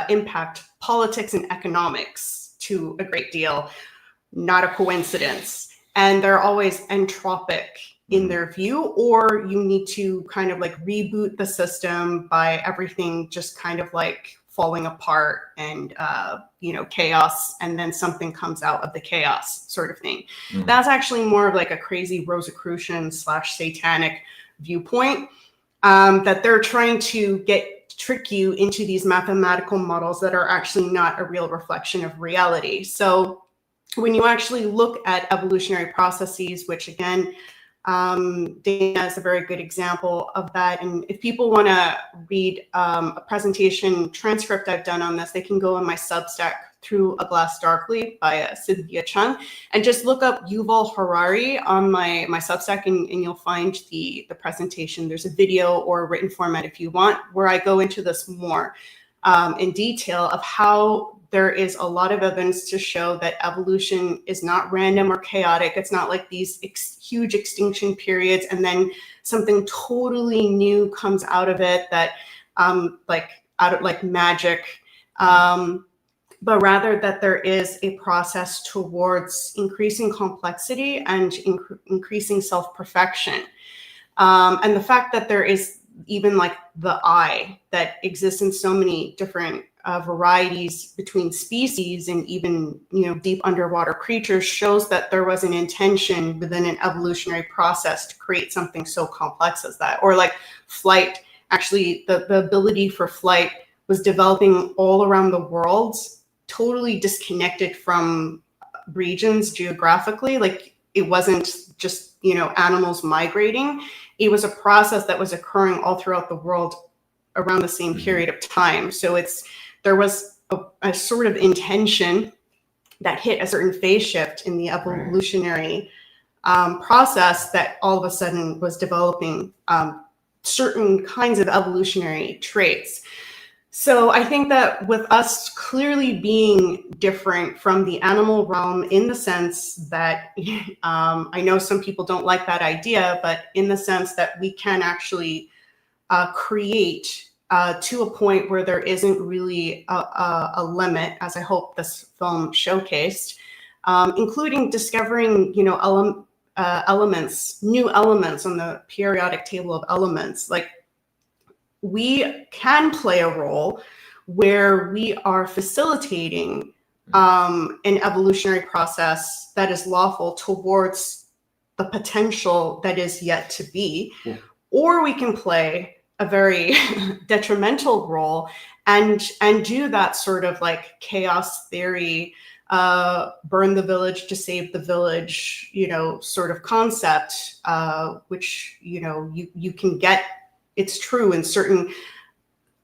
E: impact politics and economics to a great deal. Not a coincidence. And they're always entropic in their view, or you need to kind of like reboot the system by everything just kind of like falling apart and, chaos, and then something comes out of the chaos sort of thing. That's actually more of like a crazy Rosicrucian / satanic viewpoint, that they're trying to trick you into these mathematical models that are actually not a real reflection of reality. So when you actually look at evolutionary processes, which again, Dana is a very good example of that. And if people want to read a presentation transcript I've done on this, they can go on my Substack, Through a Glass Darkly by Cynthia Chung, and just look up Yuval Harari on my Substack, and you'll find the presentation. There's a video or a written format if you want, where I go into this more in detail of how there is a lot of evidence to show that evolution is not random or chaotic. It's not like these huge extinction periods and then something totally new comes out of it that like magic. But rather that there is a process towards increasing complexity and increasing self-perfection. And the fact that there is even like the eye that exists in so many different varieties between species and even, deep underwater creatures shows that there was an intention within an evolutionary process to create something so complex as that. Or like flight, actually the ability for flight was developing all around the world, totally disconnected from regions geographically. Like it wasn't just, animals migrating. It was a process that was occurring all throughout the world around the same period of time. So there was a sort of intention that hit a certain phase shift in the evolutionary process that all of a sudden was developing certain kinds of evolutionary traits. So I think that with us clearly being different from the animal realm in the sense that I know some people don't like that idea, but in the sense that we can actually create to a point where there isn't really a limit, as I hope this film showcased, including discovering, elements, new elements on the periodic table of elements. Like we can play a role where we are facilitating an evolutionary process that is lawful towards the potential that is yet to be, or we can play a very detrimental role and do that sort of like chaos theory, burn the village to save the village, sort of concept, which, you can get. It's true in certain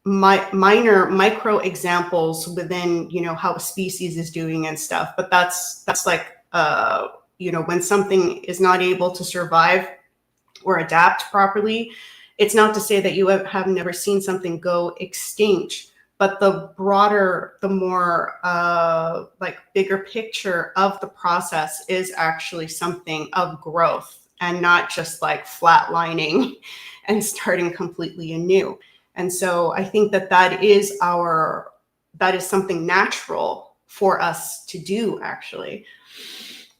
E: minor micro examples within, how a species is doing and stuff. But that's like, when something is not able to survive or adapt properly, it's not to say that you have never seen something go extinct, but the broader, the more like bigger picture of the process is actually something of growth and not just like flatlining and starting completely anew. And so I think that is something natural for us to do, actually.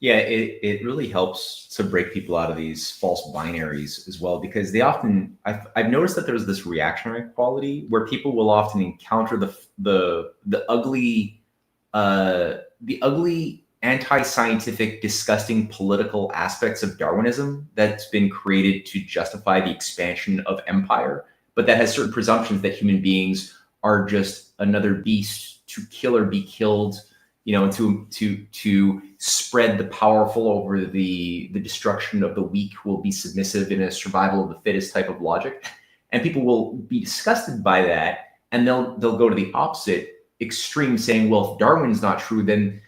B: Yeah, it really helps to break people out of these false binaries as well, because they often, I've noticed that there's this reactionary quality where people will often encounter the ugly anti-scientific, disgusting political aspects of Darwinism that's been created to justify the expansion of empire, but that has certain presumptions that human beings are just another beast to kill or be killed, to spread the powerful over the destruction of the weak will be submissive in a survival of the fittest type of logic. And people will be disgusted by that, and they'll go to the opposite extreme, saying, well, if Darwin's not true, then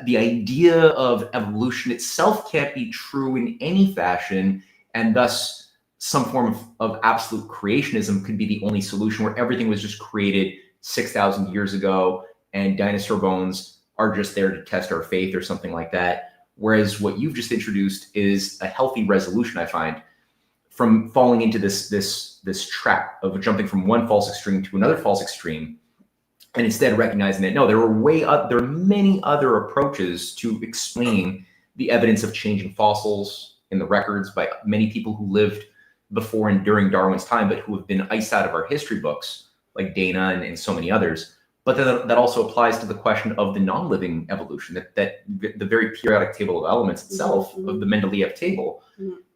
B: the idea of evolution itself can't be true in any fashion, and thus some form of absolute creationism could be the only solution, where everything was just created 6,000 years ago and dinosaur bones are just there to test our faith or something like that. Whereas what you've just introduced is a healthy resolution, I find, from falling into this trap of jumping from one false extreme to another false extreme, and instead recognizing that no, there are many other approaches to explaining the evidence of changing fossils in the records by many people who lived before and during Darwin's time, but who have been iced out of our history books, like Dana and so many others. But that also applies to the question of the non-living evolution, that the very periodic table of elements itself, of the Mendeleev table,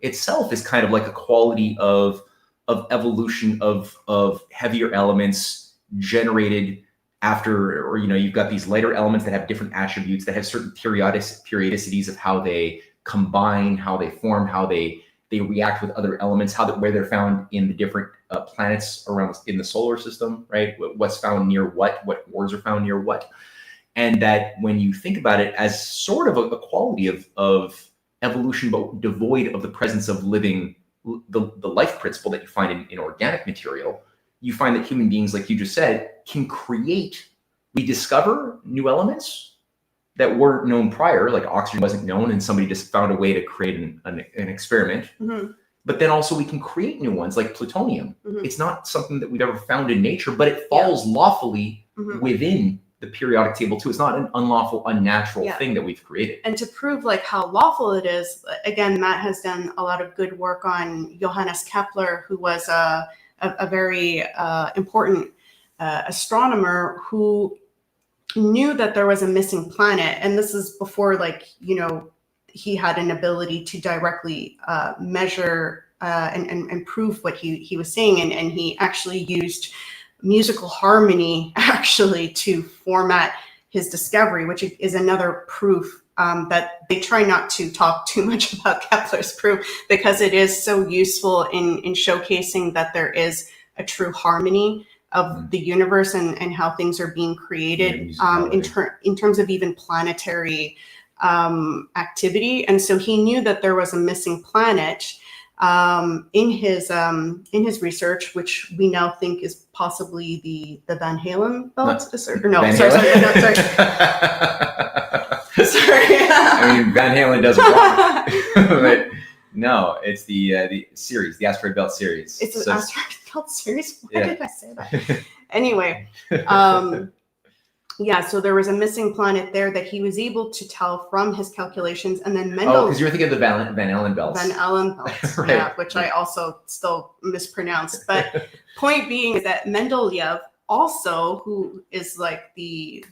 B: itself is kind of like a quality of evolution of heavier elements generated after, or you've got these lighter elements that have different attributes, that have certain periodicities of how they combine, how they form, how they they react with other elements, where they're found in the different planets around in the solar system, right? What's found near what ores are found near what. And that when you think about it as sort of a quality of evolution, but devoid of the presence of living, the life principle that you find in organic material, you find that human beings, like you just said, can we discover new elements that weren't known prior, like oxygen wasn't known and somebody just found a way to create an experiment.
E: Mm-hmm.
B: But then also we can create new ones like plutonium. Mm-hmm. It's not something that we've ever found in nature, but it falls lawfully within the periodic table too. It's not an unlawful, unnatural thing that we've created.
E: And to prove like how lawful it is, again, Matt has done a lot of good work on Johannes Kepler, who was a very important astronomer who knew that there was a missing planet. And this is before, like, you know, he had an ability to directly measure and prove what he was saying. And he actually used musical harmony actually to format his discovery, which is another proof that they try not to talk too much about Kepler's proof, because it is so useful in showcasing that there is a true harmony of the universe and how things are being created in terms of even planetary activity. And so he knew that there was a missing planet in his research, which we now think is possibly the Van Halen belt. Sorry.
B: I mean, Van Halen doesn't walk, but no, it's the series, the asteroid belt series.
E: It's an asteroid belt series. Why did I say that? Anyway, so there was a missing planet there that he was able to tell from his calculations, and then Mendel.
B: Oh, because you're thinking of the Van Allen belts.
E: Van Allen belts,
B: right.
E: Yeah, which I also still mispronounced. But point being is that Mendeleev also, who is like the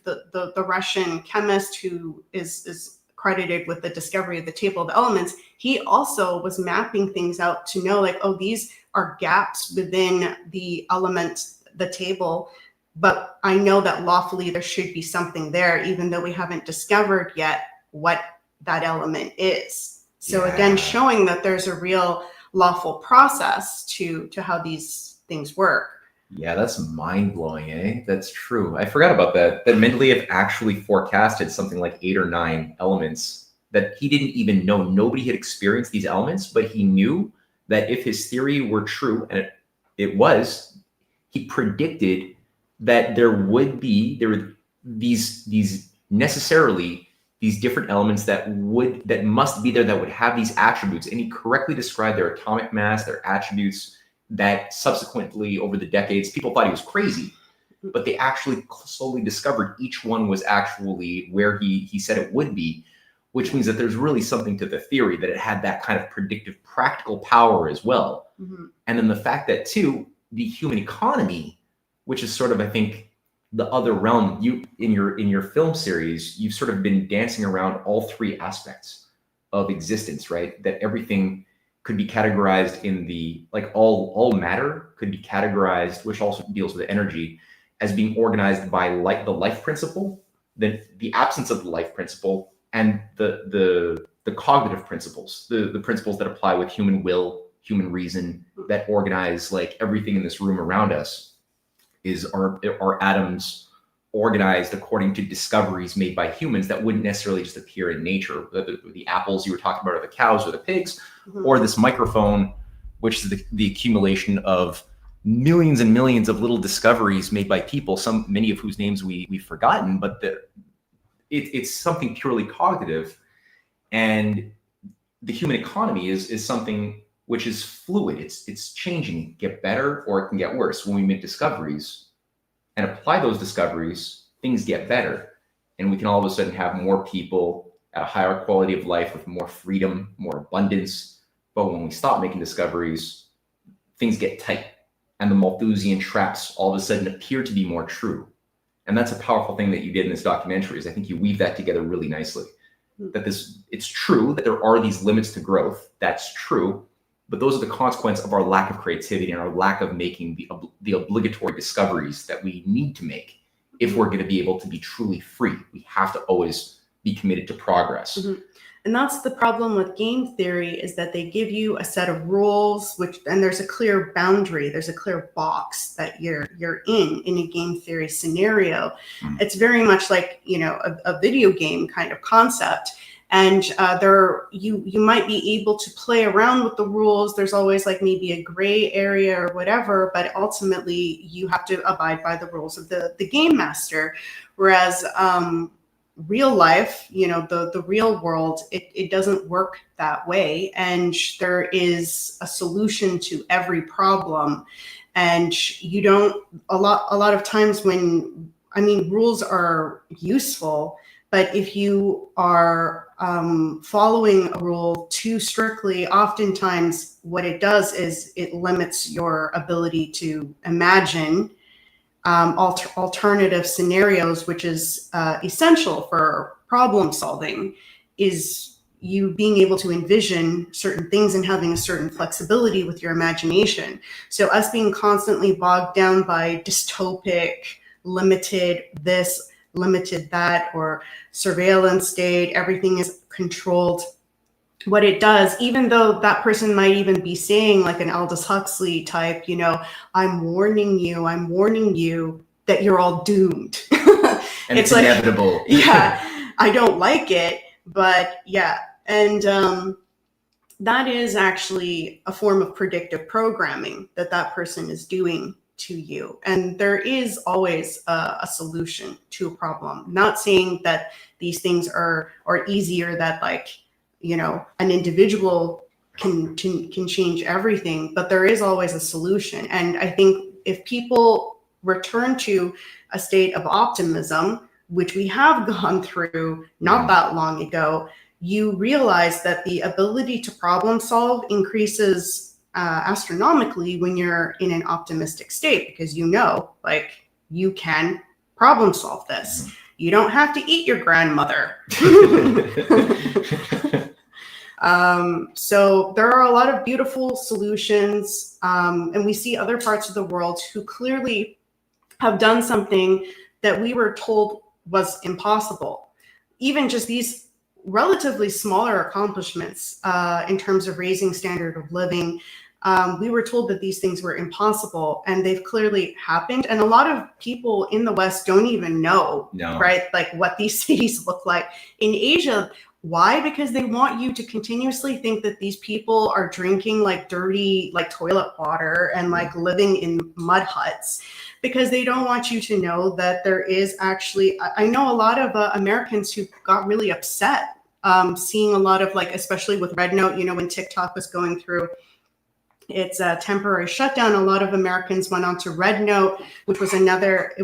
E: Russian chemist who is credited with the discovery of the table of elements, he also was mapping things out to know, like, oh, these are gaps within the element, the table, but I know that lawfully there should be something there, even though we haven't discovered yet what that element is. So again, showing that there's a real lawful process to how these things work.
B: Yeah, that's mind-blowing, eh? That's true. I forgot about that. That Mendeleev actually forecasted something like 8 or 9 elements that he didn't even know. Nobody had experienced these elements, but he knew that if his theory were true, and it was, he predicted that there were these necessarily these different elements that must be there, that would have these attributes. And he correctly described their atomic mass, their attributes, that subsequently over the decades, people thought he was crazy, but they actually slowly discovered each one was actually where he said it would be, which means that there's really something to the theory, that it had that kind of predictive practical power as well. Mm-hmm. And then the fact that too, the human economy, which is sort of, I think, the other realm, you in your film series, you've sort of been dancing around all 3 aspects of existence, right? That everything could be categorized in the, like, all matter could be categorized, which also deals with energy, as being organized by the life principle, then the absence of the life principle, and the cognitive principles, the principles that apply with human will, human reason, that organize like everything in this room around us. Are atoms organized according to discoveries made by humans that wouldn't necessarily just appear in nature? The apples you were talking about, or the cows or the pigs, or this microphone, which is the accumulation of millions and millions of little discoveries made by people, many of whose names we've forgotten, but it's something purely cognitive. And the human economy is something which is fluid. It's changing. It can get better or it can get worse. When we make discoveries and apply those discoveries, things get better. And we can all of a sudden have more people at a higher quality of life with more freedom, more abundance. But when we stop making discoveries, things get tight. And the Malthusian traps all of a sudden appear to be more true. And that's a powerful thing that you did in this documentary, is I think you weave that together really nicely. That it's true that there are these limits to growth. That's true. But those are the consequence of our lack of creativity and our lack of making the obligatory discoveries that we need to make if we're going to be able to be truly free. We have to always be committed to progress.
E: Mm-hmm. And that's the problem with game theory, is that they give you a set of rules, and there's a clear boundary, there's a clear box that you're in a game theory scenario. It's very much like, a video game kind of concept. And you might be able to play around with the rules. There's always like maybe a gray area or whatever, but ultimately you have to abide by the rules of the game master. Whereas real life, the real world, it doesn't work that way. And there is a solution to every problem. And you don't, a lot of times rules are useful, but if you are following a rule too strictly, oftentimes what it does is it limits your ability to imagine alternative scenarios, which is essential for problem solving, is you being able to envision certain things and having a certain flexibility with your imagination. So us being constantly bogged down by dystopic, limited this, limited that, or surveillance state, everything is controlled. What it does, even though that person might even be saying like an Aldous Huxley type, I'm warning you that you're all doomed.
B: And it's inevitable.
E: Yeah, I don't like it, but yeah. And that is actually a form of predictive programming that person is doing to you. And there is always a solution to a problem. Not saying that these things are easier, that an individual can change everything, but there is always a solution. And I think if people return to a state of optimism, which we have gone through not that long ago, you realize that the ability to problem solve increases astronomically when you're in an optimistic state, because you can problem solve this. You don't have to eat your grandmother. So there are a lot of beautiful solutions, and we see other parts of the world who clearly have done something that we were told was impossible. Even just these relatively smaller accomplishments in terms of raising standard of living, we were told that these things were impossible, and they've clearly happened. And a lot of people in the West don't even know, right? Like what these cities look like. In Asia, why? Because they want you to continuously think that these people are drinking like dirty, like toilet water and like living in mud huts, because they don't want you to know that there is actually, I know a lot of Americans who got really upset seeing a lot of especially with Red Note, when TikTok was going through its temporary shutdown, a lot of Americans went on to Red Note, which was it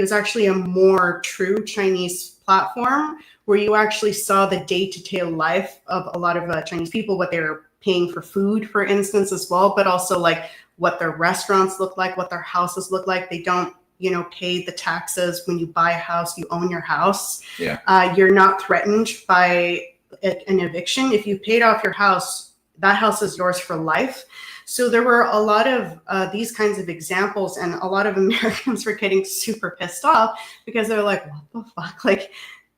E: was actually a more true Chinese platform where you actually saw the day-to-day life of a lot of Chinese people, what they were paying for food, for instance, as well, but also what their restaurants look like, what their houses look like. They don't, pay the taxes. When you buy a house, you own your house. Yeah. You're not threatened by an eviction. If you paid off your house, that house is yours for life. So there were a lot of these kinds of examples, and a lot of Americans were getting super pissed off because they're like, what the fuck?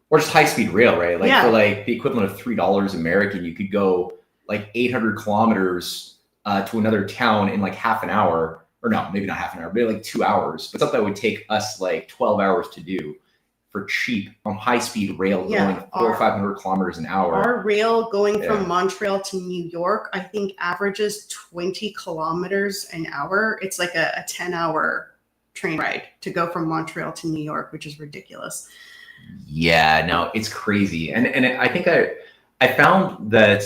B: Or just high-speed rail, right? For the equivalent of $3 American, you could go 800 kilometers to another town in half an hour, or no, maybe not half an hour, maybe 2 hours, but something that would take us 12 hours to do for cheap on high-speed rail going 400 or 500 kilometers an hour.
E: Our rail going from Montreal to New York, I think averages 20 kilometers an hour. It's like a 10-hour train ride to go from Montreal to New York, which is ridiculous.
B: Yeah, no, it's crazy. And I think I found that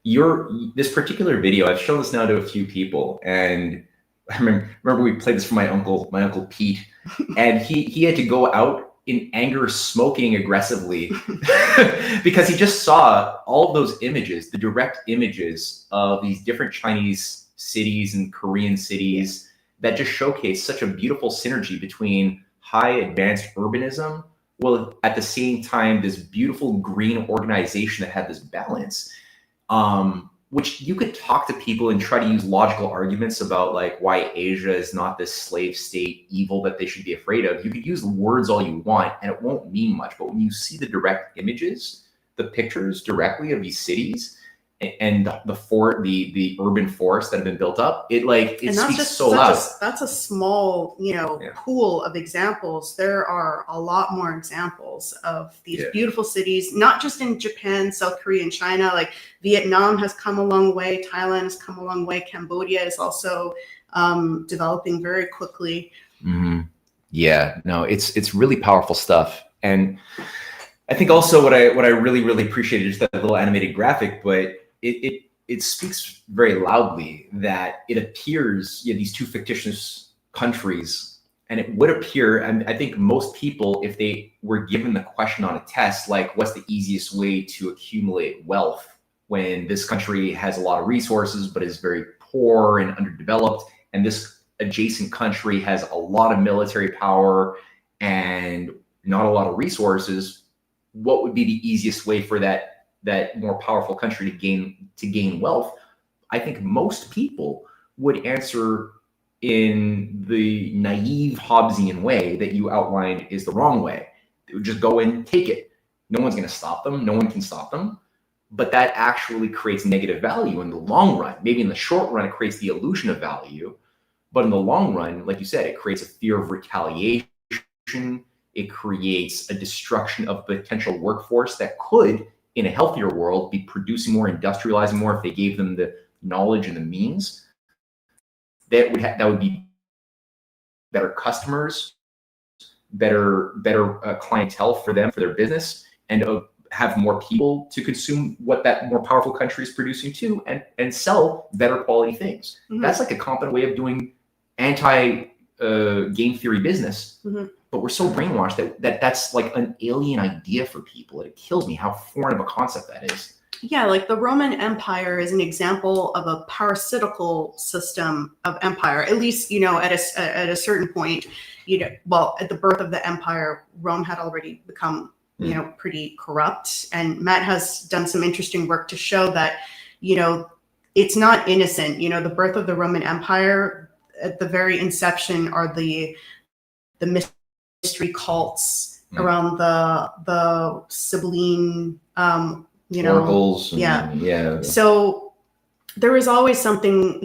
B: this particular video, I've shown this now to a few people, and I remember we played this for my uncle Pete, and he had to go out in anger smoking aggressively because he just saw all of those images, the direct images of these different Chinese cities and Korean cities that just showcase such a beautiful synergy between high advanced urbanism, while at the same time, this beautiful green organization that had this balance. which you could talk to people and try to use logical arguments about like why Asia is not this slave state evil that they should be afraid of. You could use words all you want and it won't mean much. But when you see the direct images, the pictures directly of these cities and the urban forests that have been built up, it speaks so loud.
E: That's a small, pool of examples. There are a lot more examples of these beautiful cities, not just in Japan, South Korea, and China. Like Vietnam has come a long way. Thailand has come a long way. Cambodia is also developing very quickly.
B: Mm-hmm. Yeah, no, it's really powerful stuff. And I think also what I really, really appreciated is that little animated graphic, but it speaks very loudly that it appears these two fictitious countries, and it would appear, and I think most people, if they were given the question on a test, like what's the easiest way to accumulate wealth when this country has a lot of resources but is very poor and underdeveloped, and this adjacent country has a lot of military power and not a lot of resources, what would be the easiest way for that more powerful country to gain wealth? I think most people would answer in the naive Hobbesian way that you outlined is the wrong way. They would just go and take it. No one's going to stop them. No one can stop them. But that actually creates negative value in the long run. Maybe in the short run, it creates the illusion of value. But in the long run, like you said, it creates a fear of retaliation. It creates a destruction of potential workforce that could, in a healthier world, be producing more, industrializing more if they gave them the knowledge and the means. That would be better customers, better clientele for them, for their business, and have more people to consume what that more powerful country is producing too, and sell better quality things. Mm-hmm. That's like a competent way of doing anti-game theory business. Mm-hmm. But we're so brainwashed that's like an alien idea for people. It kills me how foreign of a concept that is.
E: Yeah, like the Roman Empire is an example of a parasitical system of empire. At least, at a certain point, at the birth of the empire, Rome had already become, pretty corrupt. And Matt has done some interesting work to show that, it's not innocent. The birth of the Roman Empire, at the very inception, are the mystery cults around the Sibylline,
B: oracles.
E: Yeah. So there is always something,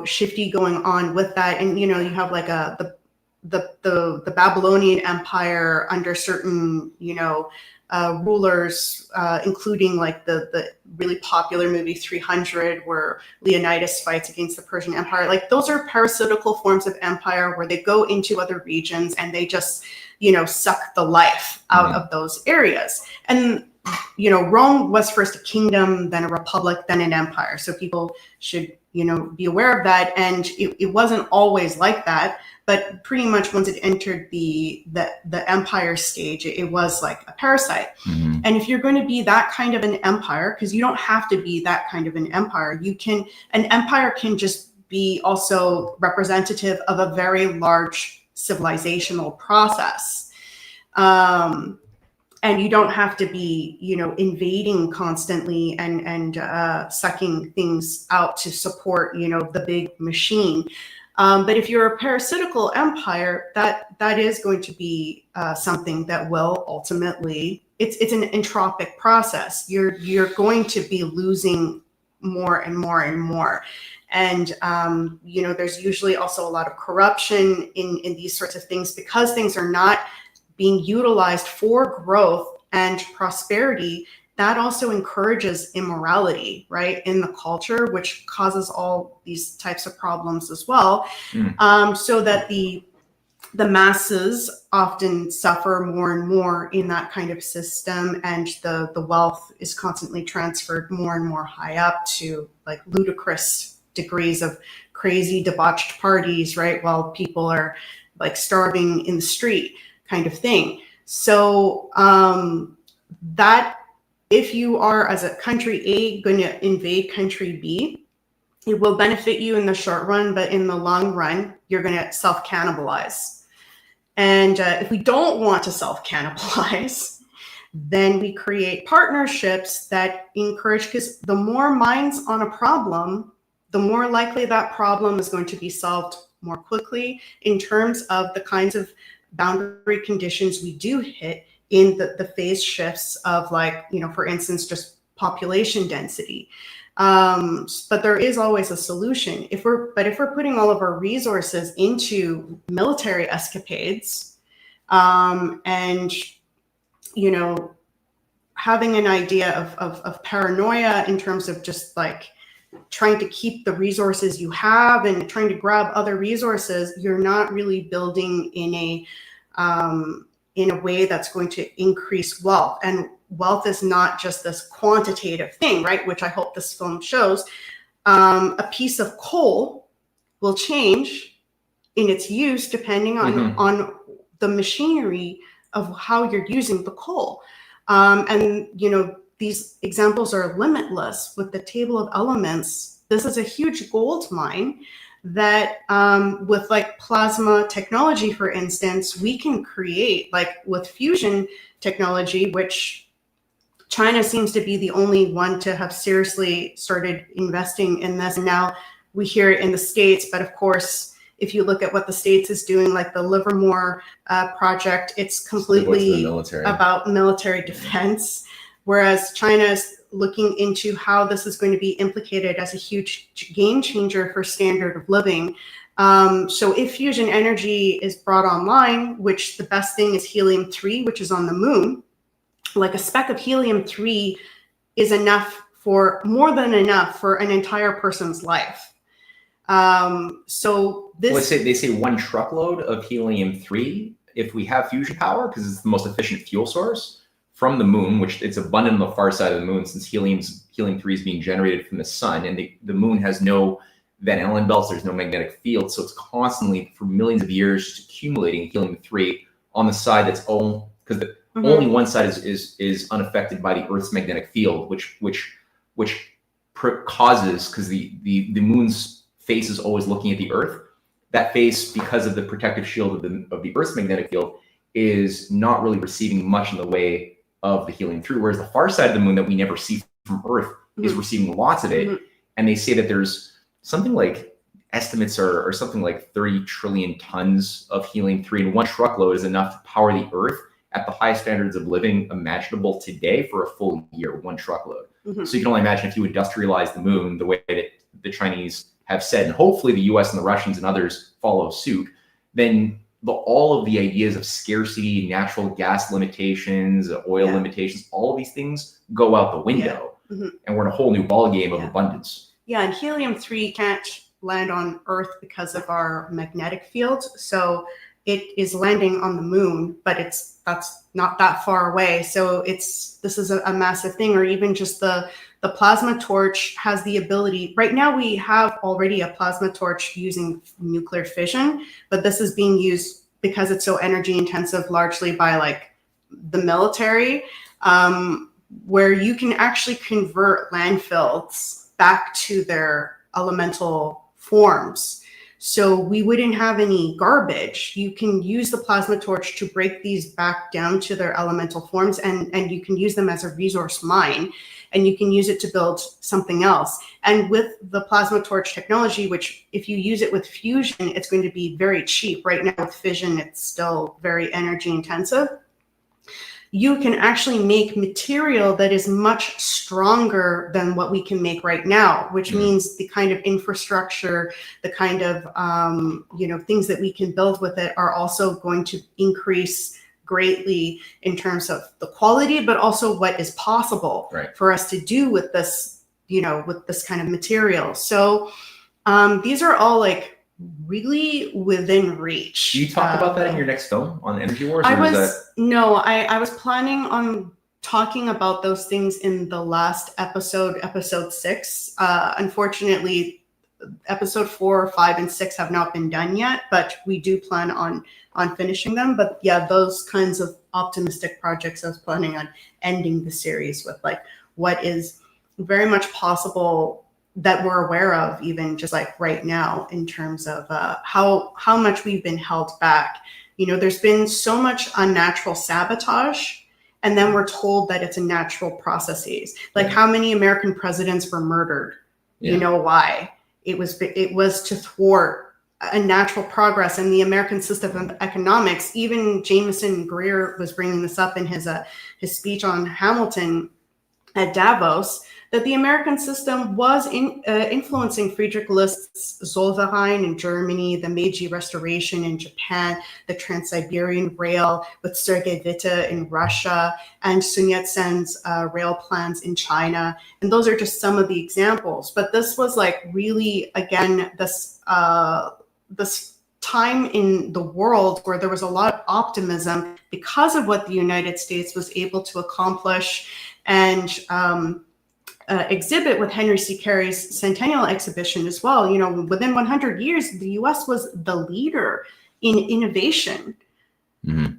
E: shifty going on with that. And, you have like the Babylonian Empire under certain, rulers, including like the really popular movie 300, where Leonidas fights against the Persian Empire. Like those are parasitical forms of empire where they go into other regions and they just, suck the life out of those areas. And, Rome was first a kingdom, then a republic, then an empire. So people should, be aware of that. And it wasn't always like that. But pretty much once it entered the empire stage, it was like a parasite. Mm-hmm. And if you're going to be that kind of an empire, because you don't have to be that kind of an empire, an empire can just be also representative of a very large civilizational process. And you don't have to be, invading constantly and sucking things out to support, the big machine. But if you're a parasitical empire, that is going to be something that will ultimately, it's an entropic process. You're going to be losing more and more and more. And, there's usually also a lot of corruption in these sorts of things because things are not being utilized for growth and prosperity. That also encourages immorality, right, in the culture, which causes all these types of problems as well. So that the masses often suffer more and more in that kind of system, and the wealth is constantly transferred more and more high up to like ludicrous degrees of crazy debauched parties, right, while people are like starving in the street kind of thing. So that if you are, as a country A, going to invade country B, it will benefit you in the short run, but in the long run, you're going to self-cannibalize. And if we don't want to self-cannibalize, then we create partnerships that encourage, because the more minds on a problem, the more likely that problem is going to be solved more quickly in terms of the kinds of boundary conditions we do hit in the phase shifts of, like, for instance, just population density. But there is always a solution. If we're putting all of our resources into military escapades, and having an idea of paranoia in terms of just like trying to keep the resources you have and trying to grab other resources, you're not really building in a way that's going to increase wealth. And wealth is not just this quantitative thing, right? Which I hope this film shows. A piece of coal will change in its use depending on the machinery of how you're using the coal. And these examples are limitless with the table of elements. This is a huge gold mine that with like plasma technology, for instance, we can create, like with fusion technology, which China seems to be the only one to have seriously started investing in this. And now we hear it in the States, but of course, if you look at what the States is doing, like the Livermore project, it's completely about military defense, whereas China is looking into how this is going to be implicated as a huge game changer for standard of living. So if fusion energy is brought online, which the best thing is helium-3, which is on the moon, like a speck of helium-3 is more than enough for an entire person's life. So this,
B: they say 1 truckload of helium-3, if we have fusion power, because it's the most efficient fuel source from the moon, which it's abundant on the far side of the moon, since helium-3 is being generated from the sun, and the moon has no Van Allen belts, there's no magnetic field, so it's constantly for millions of years just accumulating helium-3 on the side that's all, because only one side is unaffected by the Earth's magnetic field, which causes, because the moon's face is always looking at the Earth. That face, because of the protective shield of the Earth's magnetic field, is not really receiving much in the way of the helium-3, whereas the far side of the moon that we never see from Earth is receiving lots of it. And they say that there's something like, estimates are something like 30 trillion tons of helium-3, and 1 truckload is enough to power the Earth at the highest standards of living imaginable today for a full year, 1 truckload. So you can only imagine if you industrialize the moon the way that the Chinese have said, and hopefully the US and the Russians and others follow suit, then all of the ideas of scarcity, natural gas limitations, oil limitations, all of these things go out the window. And we're in a whole new ballgame of abundance.
E: Yeah, and helium-3 can't land on Earth because of our magnetic field. So it is landing on the moon, but that's not that far away. So this is a massive thing. Or even just the plasma torch has the ability. Right now we have already a plasma torch using nuclear fission, but this is being used because it's so energy intensive, largely by like the military, where you can actually convert landfills back to their elemental forms. So we wouldn't have any garbage. You can use the plasma torch to break these back down to their elemental forms, and you can use them as a resource mine, and you can use it to build something else. And with the plasma torch technology, which if you use it with fusion, it's going to be very cheap. Right now with fission, it's still very energy intensive. You can actually make material that is much stronger than what we can make right now, which means the kind of infrastructure, the kind of things that we can build with it are also going to increase greatly in terms of the quality, but also what is possible for us to do with this, with this kind of material. So these are all like really within reach.
B: Do you talk about that in your next film on Energy Wars?
E: I was planning on talking about those things in the last episode 6. Unfortunately, episode 4, 5, and 6 have not been done yet, but we do plan on finishing them. But yeah, those kinds of optimistic projects, I was planning on ending the series with, like, what is very much possible that we're aware of, even just like right now, in terms of how much we've been held back. There's been so much unnatural sabotage and then we're told that it's a natural processes. Like how many American presidents were murdered? You know why? It was to thwart a natural progress in the American system of economics. Even Jameson Greer was bringing this up in his speech on Hamilton at Davos, that the American system was influencing Friedrich List's Zollverein in Germany, the Meiji Restoration in Japan, the Trans-Siberian Rail with Sergei Witte in Russia, and Sun Yat-sen's rail plans in China. And those are just some of the examples. But this was like really, again, this time in the world where there was a lot of optimism because of what the United States was able to accomplish and exhibit with Henry C. Carey's Centennial Exhibition as well. You know, within 100 years, the US was the leader in innovation.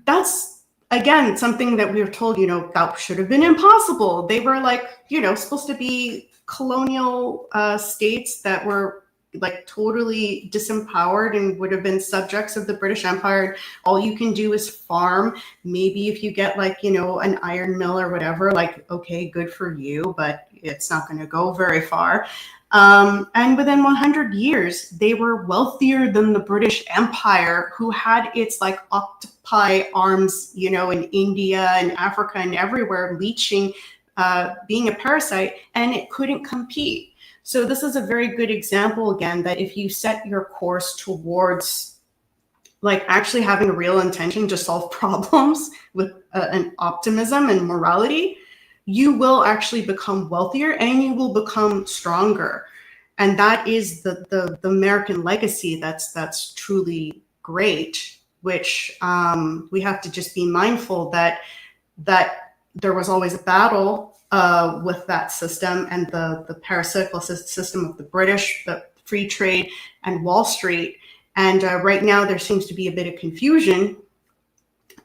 E: That's, again, something that we were told, you know, that should have been impossible. They were like, you know, supposed to be colonial states that were like totally disempowered and would have been subjects of the British Empire. All you can do is farm. Maybe if you get like, you know, an iron mill or whatever, like, okay, good for you, but it's not going to go very far. And within 100 years, they were wealthier than the British Empire, who had its like octopi arms, you know, in India and Africa and everywhere, leeching, being a parasite, and it couldn't compete. So this is a very good example, again, that if you set your course towards like actually having a real intention to solve problems with an optimism and morality, you will actually become wealthier and you will become stronger. And that is the American legacy that's truly great, which we have to just be mindful that there was always a battle with that system and the parasitical system of the British, the free trade and Wall Street. And right now there seems to be a bit of confusion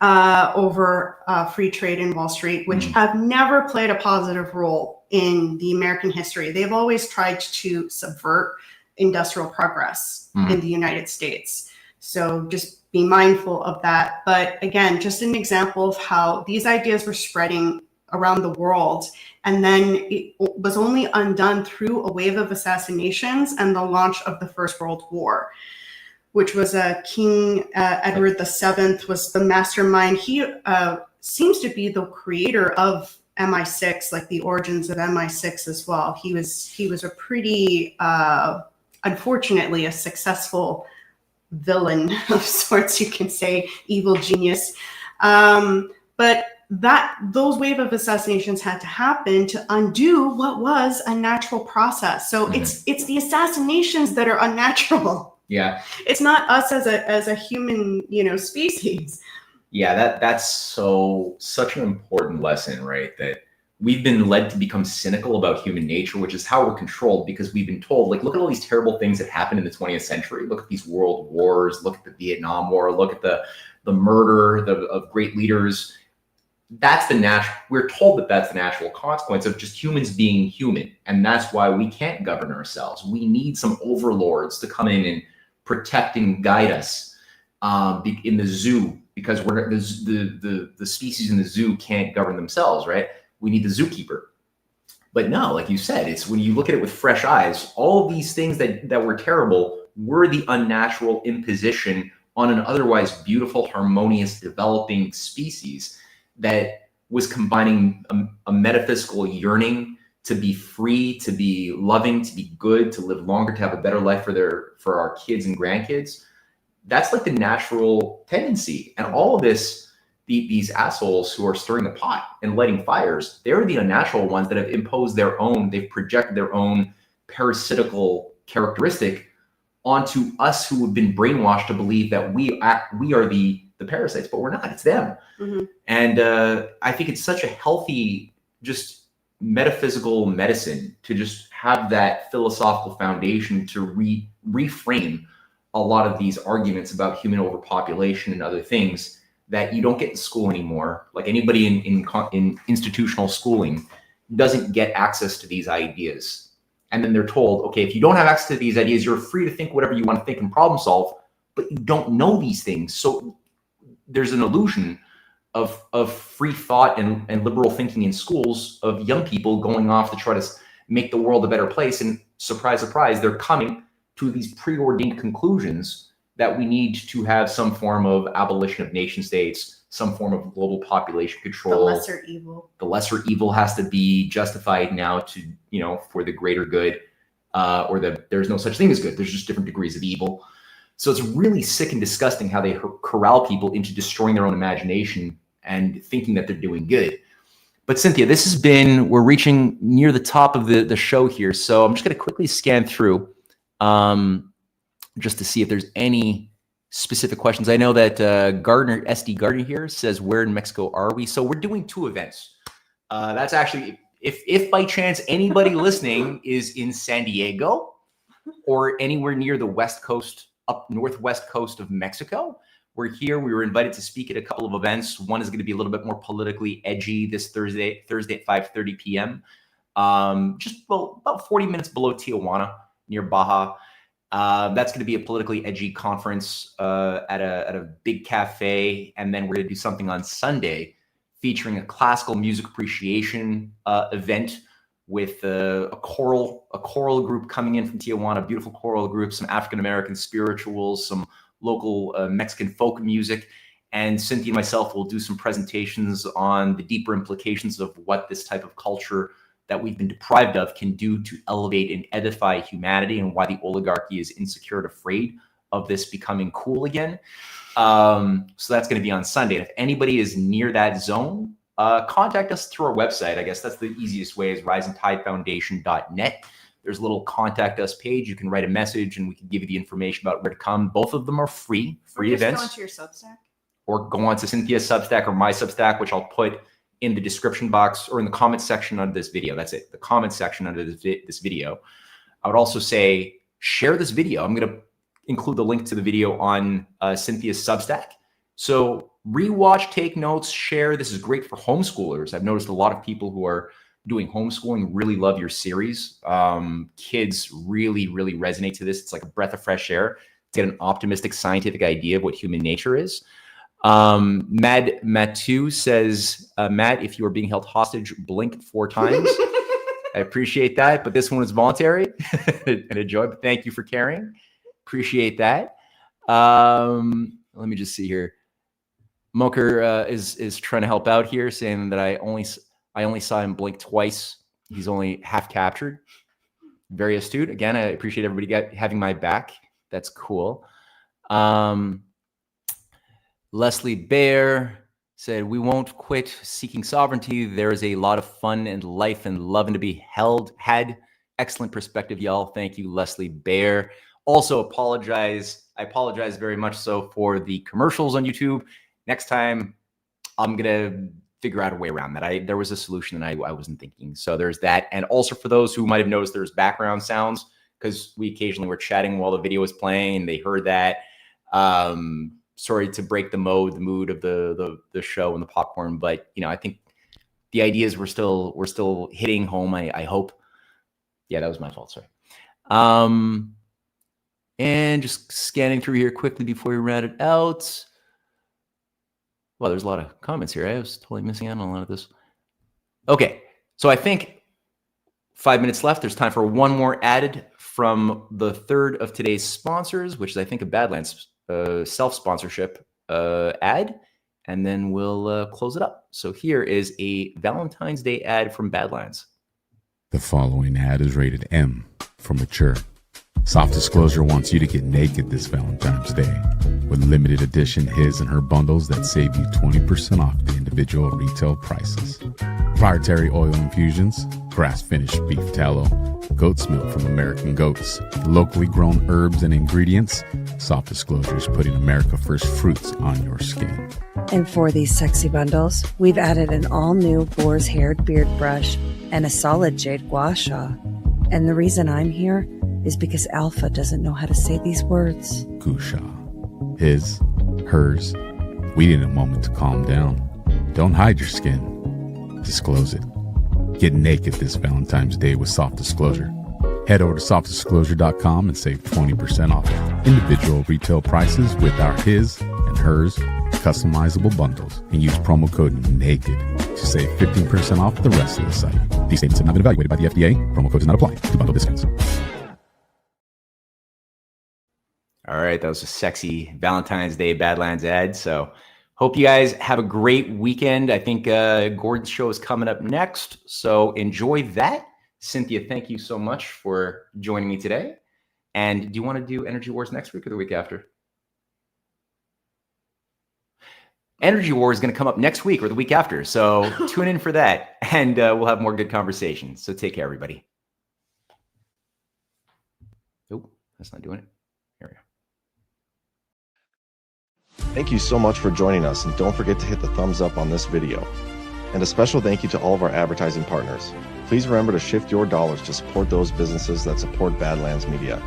E: over free trade and Wall Street, which have never played a positive role in the American history. They've always tried to subvert industrial progress in the United States. So just be mindful of that. But again, just an example of how these ideas were spreading around the world. And then it was only undone through a wave of assassinations and the launch of the First World War, which was King Edward VII was the mastermind. He seems to be the creator of MI6, like the origins of MI6 as well. He was a pretty, unfortunately, a successful villain of sorts, you can say, evil genius. But those wave of assassinations had to happen to undo what was a natural process. So it's the assassinations that are unnatural.
B: Yeah.
E: It's not us as a human, you know, species.
B: Yeah, that's such an important lesson, right? That we've been led to become cynical about human nature, which is how we're controlled, because we've been told, like, look at all these terrible things that happened in the 20th century. Look at these world wars, look at the Vietnam War, look at the murder of great leaders. That's the natural, we're told that that's the natural consequence of just humans being human. And that's why we can't govern ourselves. We need some overlords to come in and protect and guide us in the zoo, because the species in the zoo can't govern themselves, right? We need the zookeeper. But no, like you said, it's when you look at it with fresh eyes, all of these things that were terrible were the unnatural imposition on an otherwise beautiful, harmonious, developing species that was combining a metaphysical yearning to be free, to be loving, to be good, to live longer, to have a better life for our kids and grandkids. That's like the natural tendency. And all of this, these assholes who are stirring the pot and lighting fires, they're the unnatural ones that have imposed their own, they've projected their own parasitical characteristic onto us who have been brainwashed to believe that we are the parasites, but we're not, it's them. And I think it's such a healthy, just metaphysical medicine to just have that philosophical foundation to reframe a lot of these arguments about human overpopulation and other things that you don't get in school anymore. Like anybody in institutional schooling doesn't get access to these ideas. And then they're told, okay, if you don't have access to these ideas, you're free to think whatever you want to think and problem solve, but you don't know these things. So there's an illusion of free thought and liberal thinking in schools, of young people going off to try to make the world a better place. And surprise, surprise, they're coming to these preordained conclusions that we need to have some form of abolition of nation states, some form of global population control.
N: The lesser evil.
B: The lesser evil has to be justified now to, for the greater good, or that there's no such thing as good. There's just different degrees of evil. So it's really sick and disgusting how they corral people into destroying their own imagination and thinking that they're doing good. But Cynthia, we're reaching near the top of the show here. So I'm just going to quickly scan through just to see if there's any specific questions. I know that SD Gardner here says, where in Mexico are we? So we're doing 2 events. That's actually, if by chance anybody listening is in San Diego or anywhere near the west coast, up northwest coast of Mexico, we're here. We were invited to speak at a couple of events. One is going to be a little bit more politically edgy this Thursday at 5:30 p.m. Just about 40 minutes below Tijuana, near Baja. That's going to be a politically edgy conference at a big cafe. And then we're going to do something on Sunday featuring a classical music appreciation event with a choral group coming in from Tijuana, a beautiful choral group, some African-American spirituals, some local Mexican folk music. And Cynthia and myself will do some presentations on the deeper implications of what this type of culture that we've been deprived of can do to elevate and edify humanity, and why the oligarchy is insecure and afraid of this becoming cool again. So that's going to be on Sunday. And if anybody is near that zone, contact us through our website. I guess that's the easiest way, is risingtidefoundation.net. There's a little contact us page. You can write a message and we can give you the information about where to come. Both of them are free events.
N: Go onto your Substack.
B: Or go on to Cynthia's Substack or my Substack, which I'll put in the description box or in the comment section under this video. That's it, the comment section under this video. I would also say, share this video. I'm going to include the link to the video on Cynthia's Substack. So rewatch, take notes, share. This is great for homeschoolers. I've noticed a lot of people who are doing homeschooling really love your series. Kids really, really resonate to this. It's like a breath of fresh air to get an optimistic scientific idea of what human nature is. Matu says, Matt, if you are being held hostage, blink 4 times. I appreciate that, but this one is voluntary and a joy. But thank you for caring. Appreciate that. Let me just see here. Moker is trying to help out here, saying that I only saw him blink twice. He's only half captured. Very astute. Again, I appreciate everybody having my back. That's cool. Leslie Bear said, we won't quit seeking sovereignty. There is a lot of fun and life and loving to be had. Excellent perspective, y'all. Thank you, Leslie Bear. Also I apologize very much so for the commercials on YouTube. Next time, I'm going to figure out a way around that. There was a solution that I wasn't thinking. So there's that. And also for those who might have noticed there's background sounds, because we occasionally were chatting while the video was playing and they heard that. Sorry to break the mood of the show and the popcorn, but I think the ideas were still hitting home. I hope. Yeah, that was my fault. Sorry. And just scanning through here quickly before we round it out. Well, there's a lot of comments here. I was totally missing out on a lot of this. Okay, so I think 5 minutes left. There's time for one more added from the third of today's sponsors, which is, I think, a Badlands self-sponsorship ad, and then we'll close it up. So here is a Valentine's Day ad from Badlands.
Q: The following ad is rated M for mature. Soft Disclosure wants you to get naked this Valentine's Day with limited edition his and her bundles that save you 20% off the individual retail prices. Proprietary oil infusions, grass-finished beef tallow, goat's milk from American goats, locally grown herbs and ingredients. Soft Disclosure is putting America First fruits on your skin.
F: And for these sexy bundles, we've added an all-new boar's haired beard brush and a solid jade gua sha. And the reason I'm here is because Alpha doesn't know how to say these words.
Q: Gusha. His, hers. We need a moment to calm down. Don't hide your skin. Disclose it. Get naked this Valentine's Day with Soft Disclosure. Head over to softdisclosure.com and save 20% off individual retail prices with our his and hers customizable bundles and use promo code NAKED to save 15% off the rest of the site. These statements have not been evaluated by the FDA. Promo code does not apply to bundle discounts.
B: All right, that was a sexy Valentine's Day Badlands ad. So hope you guys have a great weekend. I think Gordon's show is coming up next, so enjoy that. Cynthia, thank you so much for joining me today. And do you want to do Energy Wars next week or the week after? Energy War is going to come up next week or the week after. So tune in for that, and we'll have more good conversations. So take care, everybody. Oh, that's not doing it. Here we go.
R: Thank you so much for joining us, and don't forget to hit the thumbs up on this video. And a special thank you to all of our advertising partners. Please remember to shift your dollars to support those businesses that support Badlands Media.